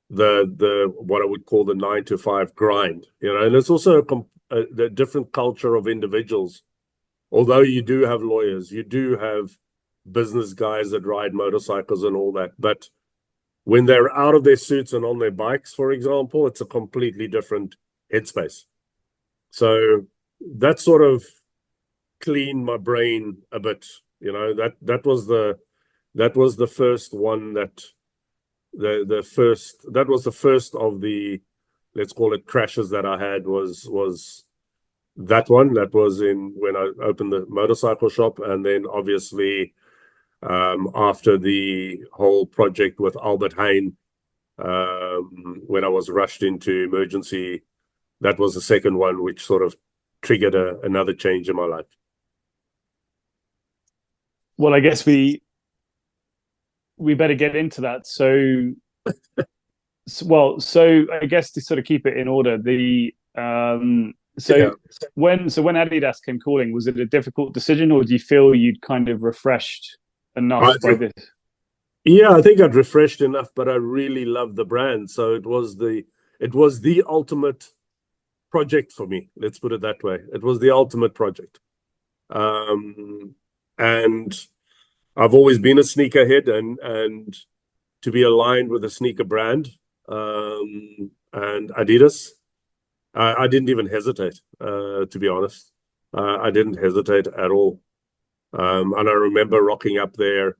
the what I would call the 9 to 5 grind. And it's also the different culture of individuals. Although you do have lawyers, you do have business guys that ride motorcycles and all that. But when they're out of their suits and on their bikes, for example, it's a completely different headspace. So that sort of cleaned my brain a bit. That was the first one that that was the first of the, let's call it, crashes that I had was that one. That was when I opened the motorcycle shop, and then obviously after the whole project with Albert Heijn, when I was rushed into emergency, that was the second one which sort of triggered another change in my life. Well, I guess we better get into that. So I guess to sort of keep it in order, when Adidas came calling, was it a difficult decision, or do you feel you'd kind of refreshed enough by this? Yeah, I think I'd refreshed enough, but I really loved the brand. So it was the ultimate project for me. Let's put it that way. It was the ultimate project. And I've always been a sneakerhead, and to be aligned with a sneaker brand, and Adidas, I didn't even hesitate, to be honest. I didn't hesitate at all. And I remember rocking up there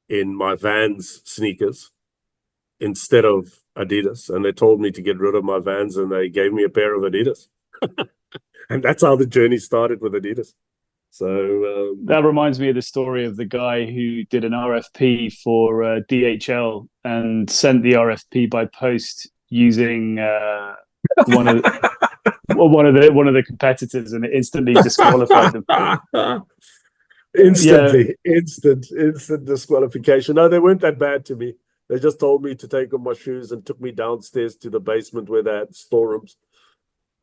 in my Vans sneakers instead of Adidas, and they told me to get rid of my Vans, and they gave me a pair of Adidas. And that's how the journey started with Adidas. So that reminds me of the story of the guy who did an RFP for DHL and sent the RFP by post using one of the competitors, and it instantly disqualified them. Instant disqualification. No, they weren't that bad to me. They just told me to take off my shoes and took me downstairs to the basement where they had storerooms,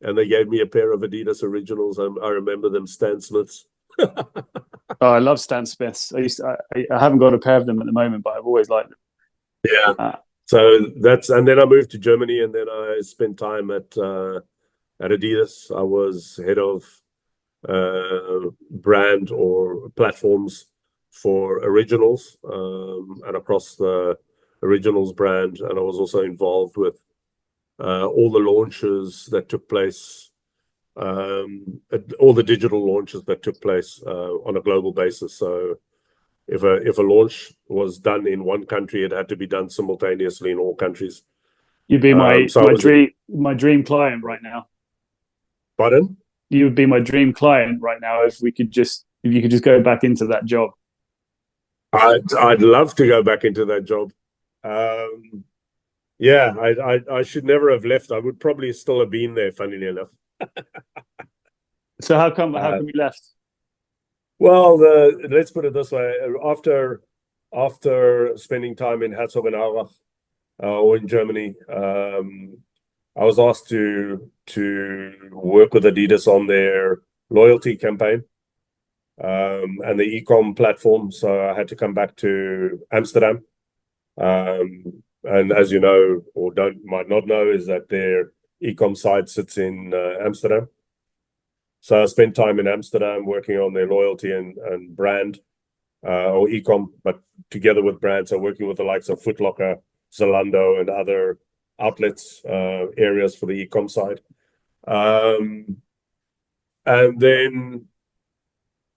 and they gave me a pair of Adidas Originals. I remember them, Stan Smiths. Oh, I love Stan Smiths. I haven't got a pair of them at the moment, but I've always liked them. Yeah. So and then I moved to Germany, and then I spent time at Adidas. I was head of brand or platforms for Originals, and across the Originals brand, and I was also involved with all the launches that took place, all the digital launches that took place on a global basis. So if a launch was done in one country, it had to be done simultaneously in all countries. You'd be my dream client right now. Pardon? You would be my dream client right now if you could just go back into that job. I'd love to go back into that job. Yeah, I should never have left. I would probably still have been there, funnily enough. So how come you left? Well, let's put it this way. After spending time in Herzogenaurach or in Germany, I was asked to work with Adidas on their loyalty campaign and the e-com platform. So I had to come back to Amsterdam. And as you know, or might not know, is that their e-com site sits in Amsterdam. So I spent time in Amsterdam working on their loyalty and brand, or e-com, but together with brands. So working with the likes of Foot Locker, Zalando, and other outlets, areas for the e-com side. And then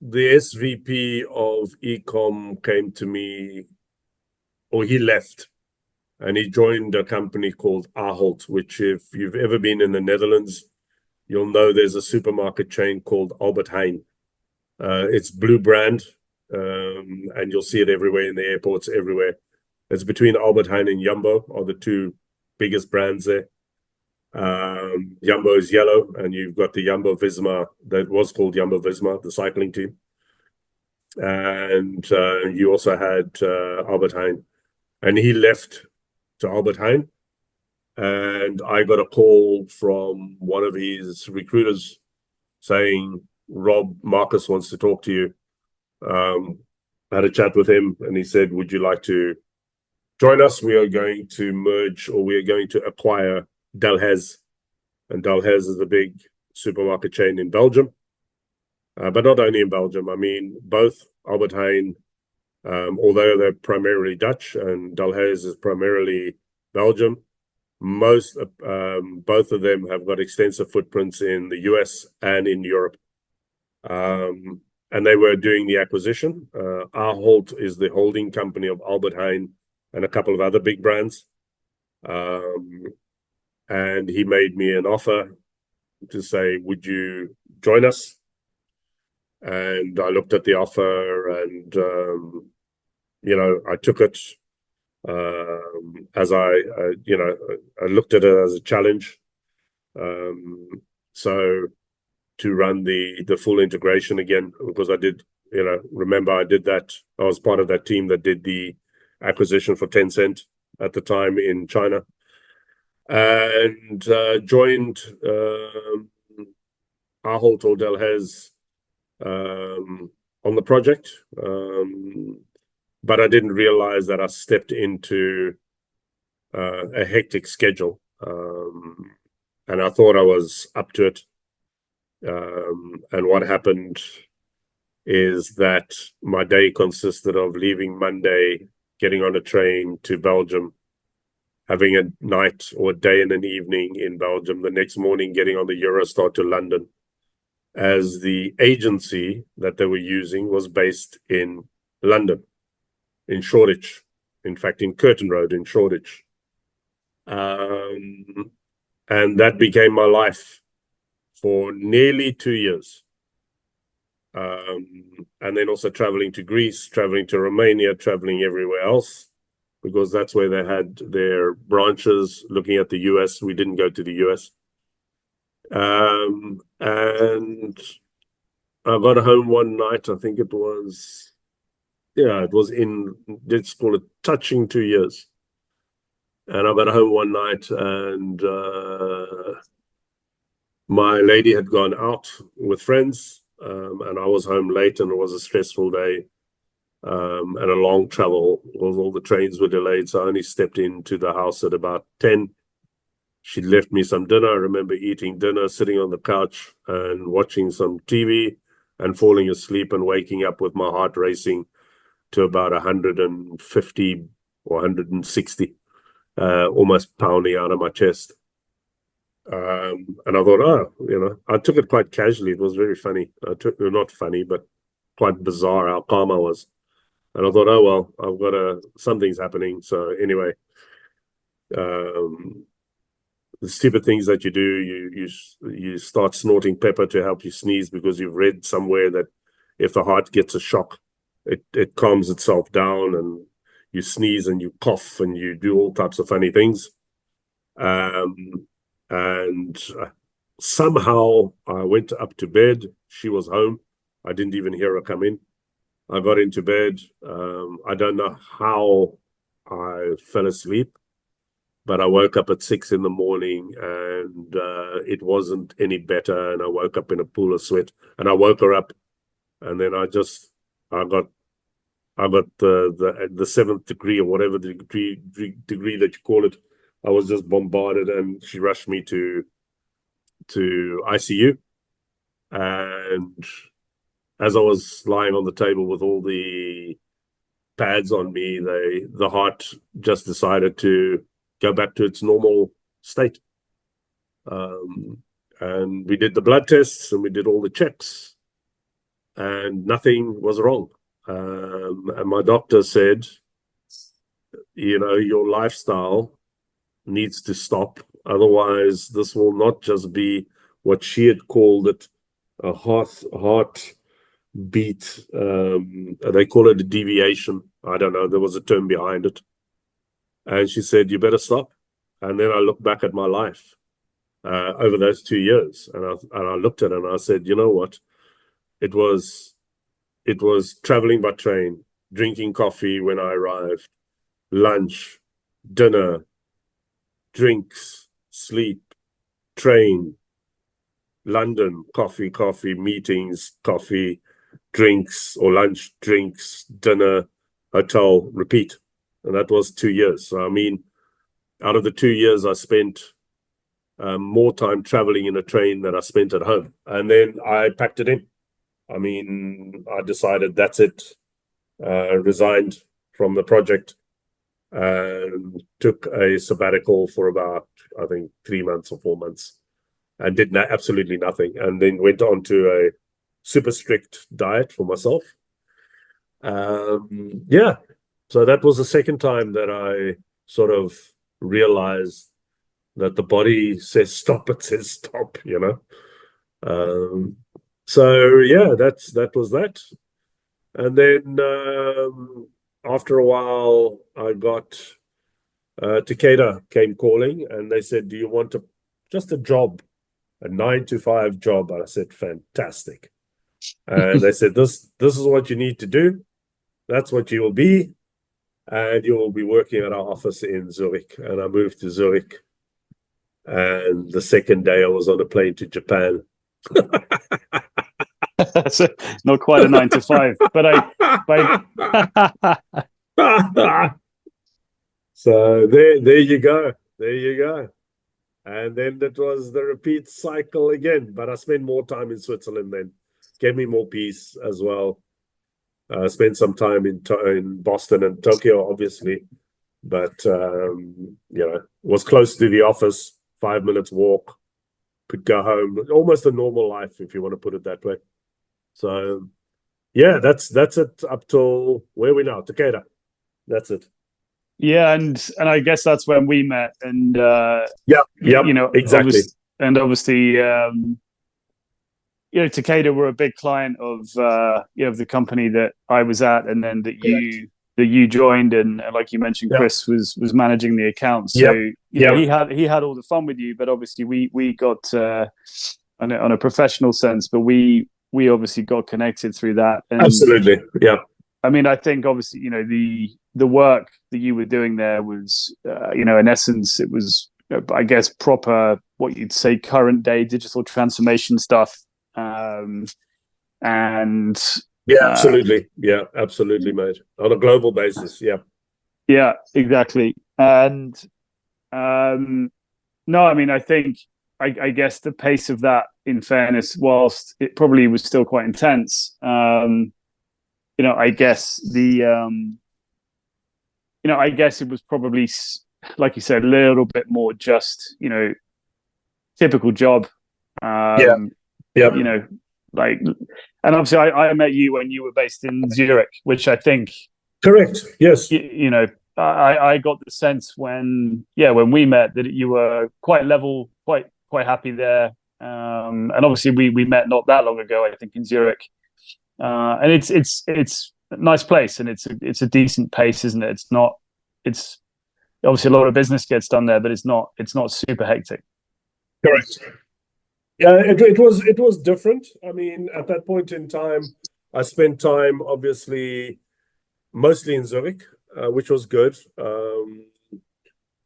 the SVP of e-com came to me, or he left, and he joined a company called Ahold, which, if you've ever been in the Netherlands, you'll know there's a supermarket chain called Albert Heijn. It's blue brand, and you'll see it everywhere in the airports, everywhere. It's between Albert Heijn and Jumbo are the two biggest brands there. Jumbo is yellow, and you've got the Jumbo Visma, that was called Jumbo Visma, the cycling team. And you also had Albert Heijn. And he left to Albert Heijn. And I got a call from one of his recruiters saying, Rob, Marcus wants to talk to you. I had a chat with him, and he said, would you like to join us? We are going to merge, or we are going to acquire Delhaize. And Delhaize is a big supermarket chain in Belgium. But not only in Belgium. I mean, both Albert Heijn Although they're primarily Dutch and Delhaize is primarily Belgium. Both of them have got extensive footprints in the US and in Europe. And they were doing the acquisition. Ahold is the holding company of Albert Heijn and a couple of other big brands. And he made me an offer to say, would you join us? And I looked at the offer and, I took it as I looked at it as a challenge. So to run the full integration again, because I did, remember I did that. I was part of that team that did the acquisition for Tencent at the time in China, and joined Ahold or Delhaize on the project. But I didn't realize that I stepped into a hectic schedule, and I thought I was up to it. And what happened is that my day consisted of leaving Monday, getting on a train to Belgium, having a night or a day and an evening in Belgium, the next morning getting on the Eurostar to London, as the agency that they were using was based in London, in Shoreditch, in fact, in Curtin Road in Shoreditch. And that became my life for nearly 2 years. And then also traveling to Greece, traveling to Romania, traveling everywhere else, because that's where they had their branches. Looking at the US, we didn't go to the US. And I got home one night, I think it was let's call it touching 2 years. And I got home one night and my lady had gone out with friends, and I was home late, and it was a stressful day and a long travel because all the trains were delayed. So I only stepped into the house at about 10. She left me some dinner. I remember eating dinner, sitting on the couch and watching some TV and falling asleep and waking up with my heart racing to about 150 or 160, almost pounding out of my chest. And I thought, I took it quite casually. It was very funny. Not funny, but quite bizarre how calm I was. And I thought, oh, well, something's happening. So anyway, the stupid things that you do, you start snorting pepper to help you sneeze because you've read somewhere that if the heart gets a shock, it calms itself down, and you sneeze and you cough and you do all types of funny things. And somehow I went up to bed. She was home. I didn't even hear her come in. I got into bed. I don't know how I fell asleep, but I woke up at 6 a.m. and it wasn't any better. And I woke up in a pool of sweat, and I woke her up, and then I got the 7th degree or whatever the degree that you call it. I was just bombarded, and she rushed me to ICU. And as I was lying on the table with all the pads on me, the heart just decided to go back to its normal state. And we did the blood tests and we did all the checks, and nothing was wrong. And my doctor said, your lifestyle needs to stop. Otherwise, this will not just be what she had called it, a heart beat. They call it a deviation. I don't know. There was a term behind it. And she said, you better stop. And then I looked back at my life over those 2 years, and I looked at it and I said, you know what? It was traveling by train, drinking coffee when I arrived, lunch, dinner, drinks, sleep, train, London, coffee, meetings, coffee, drinks or lunch, drinks, dinner, hotel, repeat. And that was 2 years. So, I mean, out of the 2 years, I spent more time traveling in a train than I spent at home. And then I packed it in. I mean, I decided that's it. resigned from the project and took a sabbatical for about, I think, 3 months or 4 months, and did absolutely nothing, and then went on to a super strict diet for myself. Yeah, so that was the second time that I sort of realized that the body says stop, it says stop, you know. So yeah, that was that. And then after a while, I got Takeda came calling, and they said, "Do you want just a job, a 9 to 5 job?" And I said, "Fantastic." And they said, "This is what you need to do. That's what you will be, and you will be working at our office in Zurich." And I moved to Zurich, and the second day I was on a plane to Japan. So not quite a 9 to 5, but So there you go. There you go. And then it was the repeat cycle again. But I spent more time in Switzerland then. Gave me more peace as well. Spent some time in Boston and Tokyo, obviously. But, was close to the office, 5 minutes walk. Could go home. Almost a normal life, if you want to put it that way. So, yeah, that's it up till where we now, Takeda. That's it. Yeah, and I guess that's when we met, and exactly. Obviously, Takeda were a big client of the company that I was at, and then that you joined, and like you mentioned, Chris was managing the account. So he had all the fun with you, but obviously we got on a professional sense, but we obviously got connected through that. And absolutely, yeah. I mean, I think obviously, the work that you were doing there was, in essence, it was, I guess, proper, what you'd say, current day digital transformation stuff. And absolutely. Absolutely, mate. On a global basis. Yeah, exactly. And no, I mean, I think, I guess the pace of that, in fairness, whilst it probably was still quite intense, I guess I guess it was probably, like you said, a little bit more just, typical job. And obviously I met you when you were based in Zurich, which I think. Correct. Yes. I got the sense when we met that you were quite level, quite happy there. And obviously we met not that long ago, I think, in Zurich. And it's a nice place, and it's a decent pace, isn't it? It's obviously a lot of business gets done there, but it's not super hectic. Correct. Yeah, it was different. I mean, at that point in time, I spent time obviously mostly in Zurich, which was good.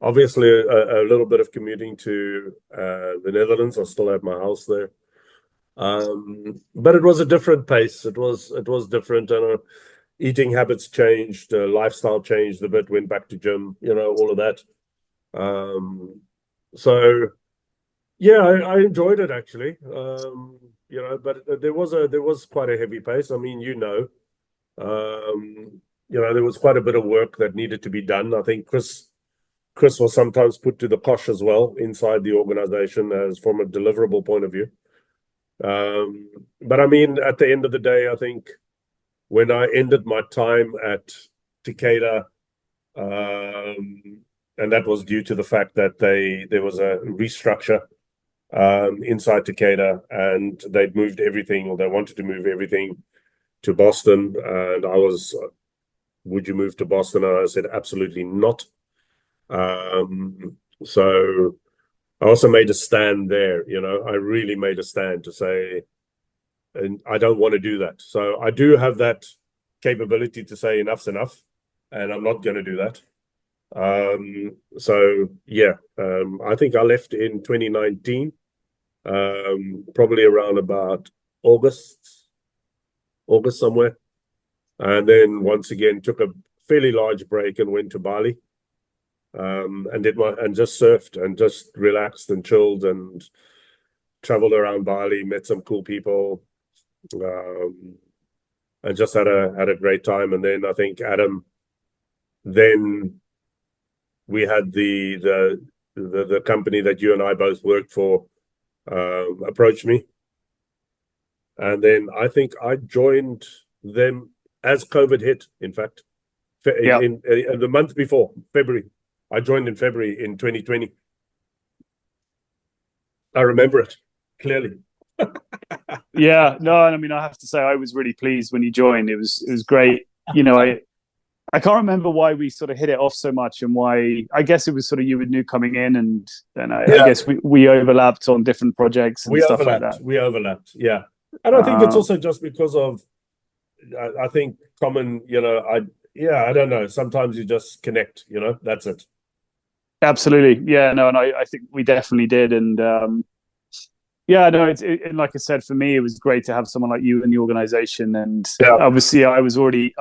Obviously a little bit of commuting to the Netherlands. I still had my house there. But it was a different pace. It was different, and eating habits changed, lifestyle changed a bit, went back to gym, all of that. So yeah, I enjoyed it actually. But there was quite a heavy pace. I mean, there was quite a bit of work that needed to be done. I think Chris was sometimes put to the cosh as well inside the organization, as from a deliverable point of view. But I mean, at the end of the day, I think when I ended my time at Takeda, and that was due to the fact that there was a restructure inside Takeda, and they'd moved everything, or they wanted to move everything to Boston. And I was, would you move to Boston? And I said, absolutely not. So I also made a stand there, I really made a stand to say, and I don't want to do that. So I do have that capability to say enough's enough, and I'm not going to do that. I think I left in 2019, probably around about August somewhere. And then once again, took a fairly large break and went to Bali. And just surfed and just relaxed and chilled and traveled around Bali, met some cool people. and just had a great time. And then I think Adam, then we had the company that you and I both worked for approached me, and then I think I joined them as COVID hit. In fact, in the month before February, I joined in February in 2020. I remember it clearly. Yeah, no, and I mean, I have to say, I was really pleased when you joined. It was great. You know, I can't remember why we sort of hit it off so much, and why. I guess it was sort of you and New coming in, and I guess we overlapped on different projects and stuff like that. We overlapped, yeah. And I think it's also just because of, I think common, you know, I don't know. Sometimes you just connect, you know, that's it. Absolutely, yeah, no, and I think we definitely did, and yeah, no, and like I said, for me, it was great to have someone like you in the organization, and obviously, I was already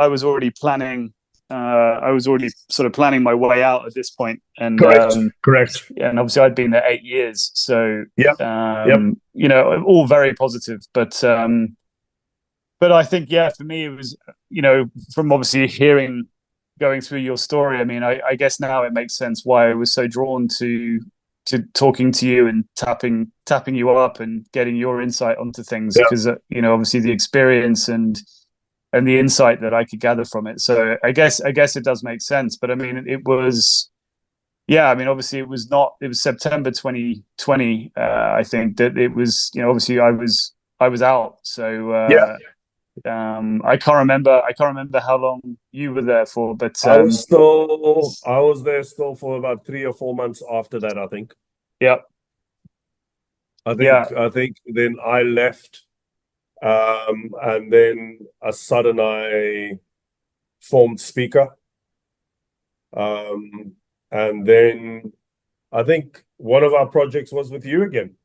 planning. I was already sort of planning my way out at this point, and correct. Yeah, and obviously, I'd been there 8 years, so you know, all very positive. But I think, yeah, for me, it was, you know, from obviously going through your story. I mean, I guess now it makes sense why I was so drawn to talking to you and tapping you up and getting your insight onto things, because you know, obviously the experience and the insight that I could gather from it. So I guess it does make sense. But I mean, it was, yeah, I mean, obviously it was September 2020. I think that it was, you know, obviously I was out. So I can't remember how long you were there for, but I was there still for about 3 or 4 months after that, I think. Yeah. I think then I left, and then I formed Speaker, and then I think one of our projects was with you again.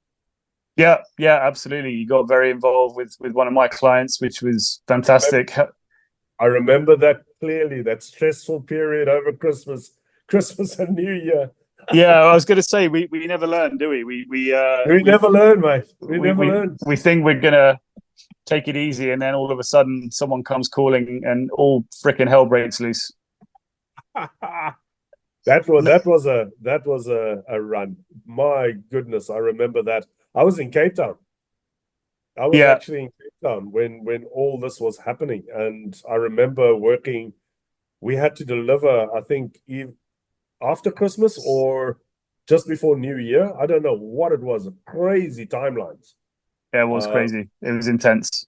Yeah, absolutely. You got very involved with one of my clients, which was fantastic. I remember that clearly, that stressful period over Christmas and New Year. Yeah, I was going to say, we never learn, do we? We never learn, mate. We never learn. We think we're going to take it easy, and then all of a sudden someone comes calling and all freaking hell breaks loose. That was a run. My goodness, I remember that. I was in Cape Town. I was actually in Cape Town when all this was happening, and I remember working. We had to deliver, I think, after Christmas or just before New Year. I don't know what it was. Crazy timelines. Yeah, it was crazy. It was intense.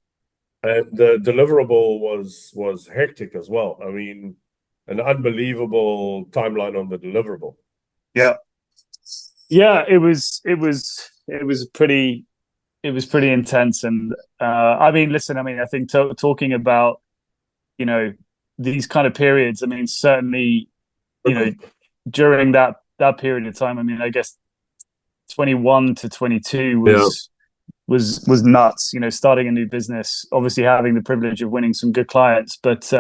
And the deliverable was hectic as well. I mean, an unbelievable timeline on the deliverable. Yeah, it was pretty intense. And I mean, listen, I mean, I think talking about, you know, these kind of periods, I mean, certainly, you know, during that period of time, I mean, I guess 21 to 22 was nuts, you know, starting a new business, obviously having the privilege of winning some good clients, but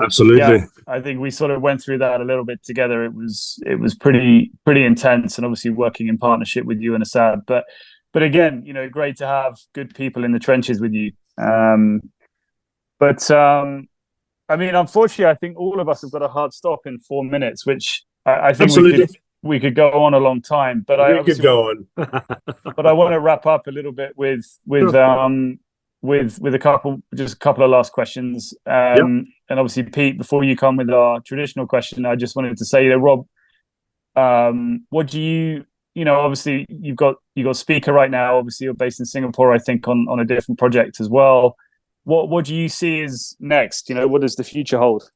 absolutely, I think we sort of went through that a little bit together. It was pretty intense, and obviously working in partnership with you and Assad, but again, you know, great to have good people in the trenches with you. But I mean, unfortunately, I think all of us have got a hard stop in 4 minutes, which I think we could go on a long time. But we could go on. But I want to wrap up a little bit with a couple of last questions. And obviously, Pete, before you come with our traditional question, I just wanted to say, you know, Rob, what do you know, obviously you've got Speaker right now. Obviously, you're based in Singapore, I think, on a different project as well. What do you see as next? You know, what does the future hold?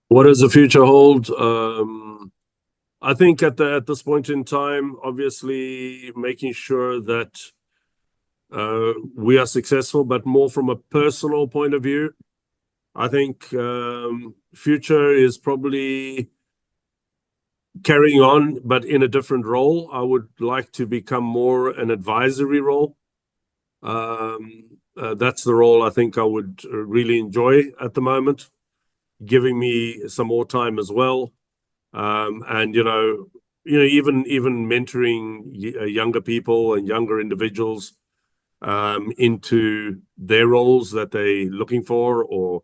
What does the future hold? I think at this point in time, obviously making sure that we are successful, but more from a personal point of view. I think future is probably carrying on, but in a different role. I would like to become more an advisory role. That's the role I think I would really enjoy at the moment, giving me some more time as well. And even mentoring younger people and younger individuals into their roles that they're looking for, or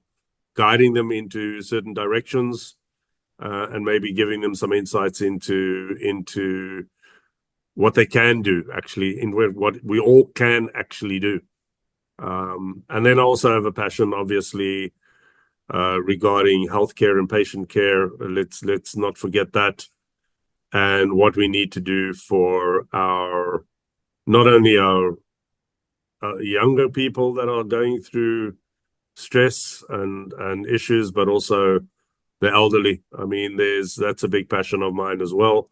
guiding them into certain directions, and maybe giving them some insights into what they can do, actually, in what we all can actually do. And then I also have a passion, obviously, regarding healthcare and patient care. Let's not forget that, and what we need to do for not only our younger people that are going through stress and issues, but also the elderly. I mean, that's a big passion of mine as well.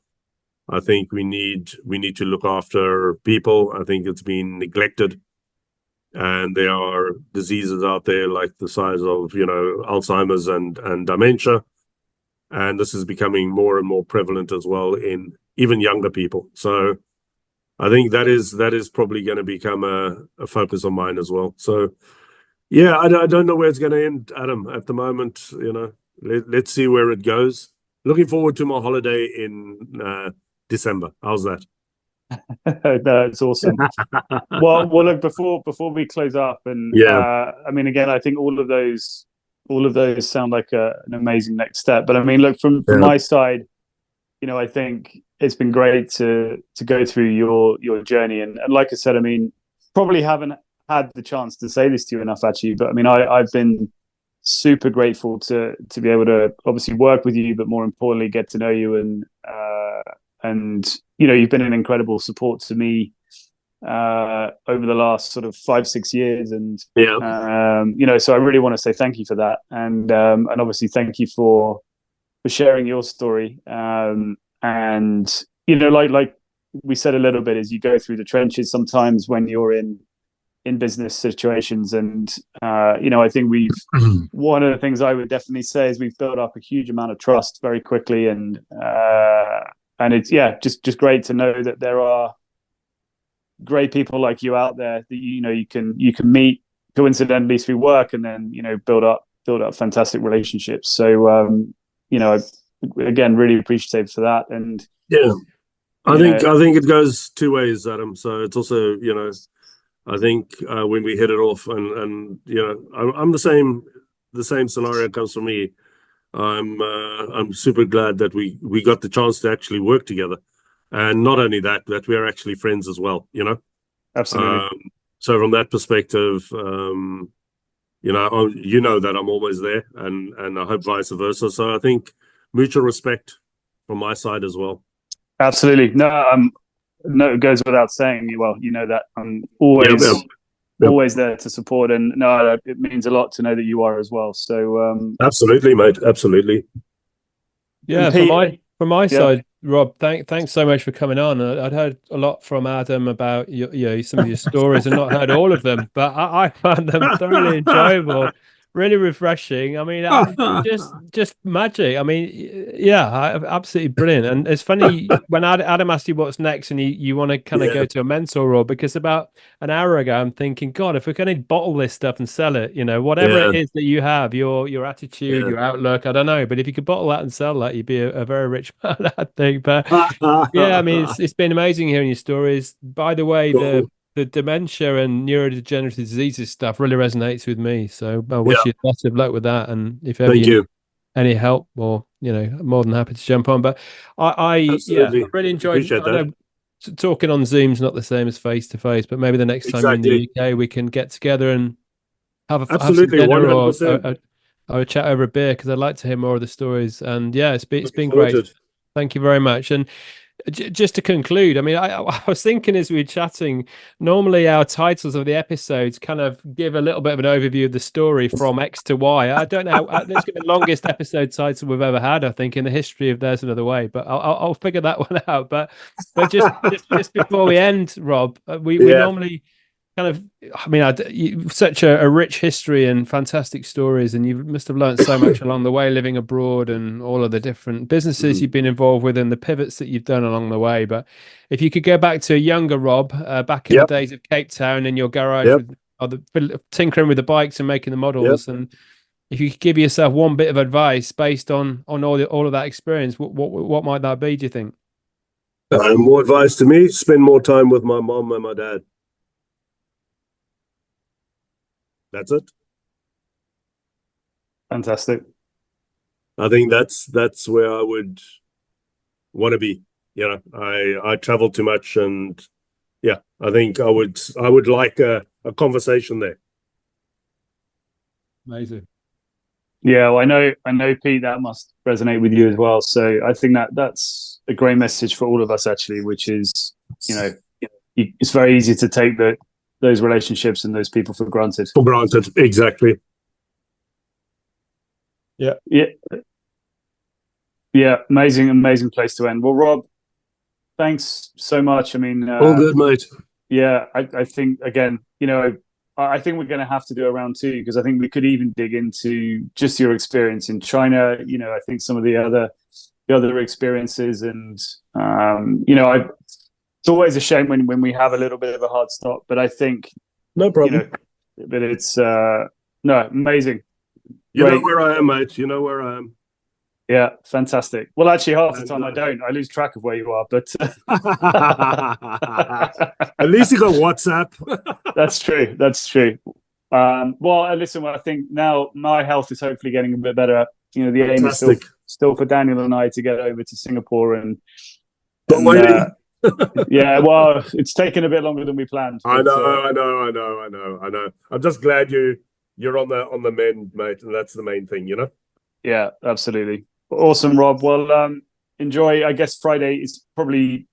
I think we need to look after people. I think it's been neglected, and there are diseases out there like the size of Alzheimer's and dementia, and this is becoming more and more prevalent as well in even younger people. So I think that is probably going to become a focus of mine as well. So yeah, I don't know where it's going to end, Adam, at the moment. Let's see where it goes. Looking forward to my holiday in December. How's that? No, it's awesome. Well, look, before we close up, and I mean, again, I think all of those sound like an amazing next step. But I mean, look, from my side, I think it's been great to go through your journey, and like I said, I mean, probably haven't had the chance to say this to you enough, actually, but I mean, I've been super grateful to be able to obviously work with you, but more importantly, get to know you, and you've been an incredible support to me over the last sort of 5-6 years, and so I really want to say thank you for that, and obviously thank you for sharing your story, and like we said a little bit, as you go through the trenches sometimes when you're in business situations, and I think one of the things I would definitely say is we've built up a huge amount of trust very quickly, and it's just great to know that there are great people like you out there that you can meet coincidentally through work, and then build up fantastic relationships. So again, really appreciative for that. And I think it goes two ways, Adam. So it's also I think when we hit it off, and I'm the same scenario comes for me. I'm super glad that we got the chance to actually work together, and not only that we are actually friends as well. Absolutely. So from that perspective, that I'm always there, and I hope vice versa. So I think mutual respect from my side as well. Absolutely. No, it goes without saying. Well, that I'm always there to support, and it means a lot to know that you are as well. So absolutely, mate. Absolutely. Yeah, from my side, Rob, thanks so much for coming on. I'd heard a lot from Adam about some of your stories, and not heard all of them, but I found them thoroughly enjoyable. Really refreshing. I mean, just magic. I mean, absolutely brilliant. And it's funny when Adam asked you what's next, and you want to kind of go to a mentor role, because about an hour ago I'm thinking, God, if we're going to bottle this stuff and sell it, whatever it is that you have, your attitude, your outlook, I don't know, but if you could bottle that and sell that, you'd be a very rich man, I think. But yeah, I mean, it's been amazing hearing your stories. By the way, the dementia and neurodegenerative diseases stuff really resonates with me. So I wish you lots of luck with that. And if ever you need any help, or I'm more than happy to jump on. But I really enjoyed. I know talking on Zoom's not the same as face to face, but maybe the next time you're in the UK, we can get together and have some dinner or a chat over a beer, because I'd like to hear more of the stories. And it's been great. Thank you very much. And just to conclude, I mean, I was thinking as we were chatting, normally our titles of the episodes kind of give a little bit of an overview of the story from X to Y. I don't know. It's the longest episode title we've ever had, I think, in the history of There's Another Way. But I'll figure that one out. But just before we end, Rob, we normally kind of, I mean, such a rich history and fantastic stories, and you must have learned so much along the way, living abroad, and all of the different businesses you've been involved with, and the pivots that you've done along the way. But if you could go back to a younger Rob, back in the days of Cape Town in your garage, tinkering with the bikes and making the models, and if you could give yourself one bit of advice based on all of that experience, what might that be, do you think? More advice to me: spend more time with my mom and my dad. That's it. Fantastic. I think that's where I would want to be. I travel too much, and yeah, I think I would like a conversation there. Amazing. Yeah, well, I know, Pete, that must resonate with you as well. So I think that's a great message for all of us, actually, which is, it's very easy to take those relationships and those people for granted. For granted, exactly. Yeah. Amazing place to end. Well, Rob, thanks so much. I mean, all good, mate. Yeah, I think, again, I think we're going to have to do a round 2, because I think we could even dig into just your experience in China. I think some of the other experiences, and it's always a shame when we have a little bit of a hard stop. But I think no problem. But it's amazing. You know where I am, mate. You know where I am. Yeah, fantastic. Well, actually, half the time I don't. I lose track of where you are, but at least you got WhatsApp. That's true. Well, listen, I think now my health is hopefully getting a bit better. The aim is still for Daniel and I to get over to Singapore, and yeah, well, it's taken a bit longer than we planned. I know. I'm just glad you're on the mend, mate, and that's the main thing, Yeah, absolutely. Awesome, Rob. Well, enjoy. I guess Friday is probably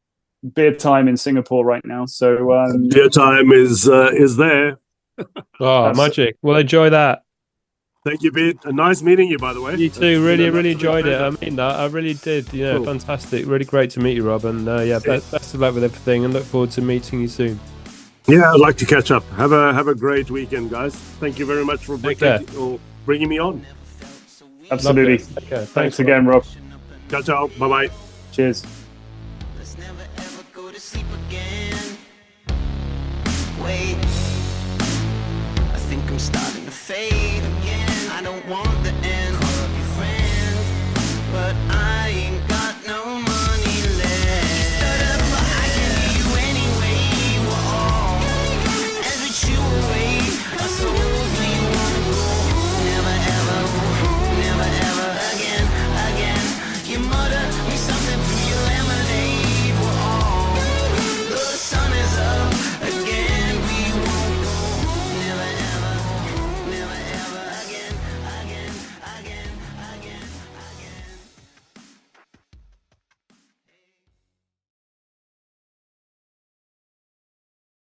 beer time in Singapore right now. So beer time is there. Oh, magic. Well, enjoy that. Thank you, Pete. Nice meeting you, by the way. You too. Really enjoyed it. I mean that. I really did. Cool. Fantastic. Really great to meet you, Rob. And best of luck with everything, and look forward to meeting you soon. Yeah, I'd like to catch up. Have a great weekend, guys. Thank you very much for bringing me on. Absolutely. Thanks again, Rob. Ciao. Bye-bye. Cheers. Let's never ever go to sleep again. Wait, I think I'm starting to fade again. I don't want the end. Call up your friend, but I ain't got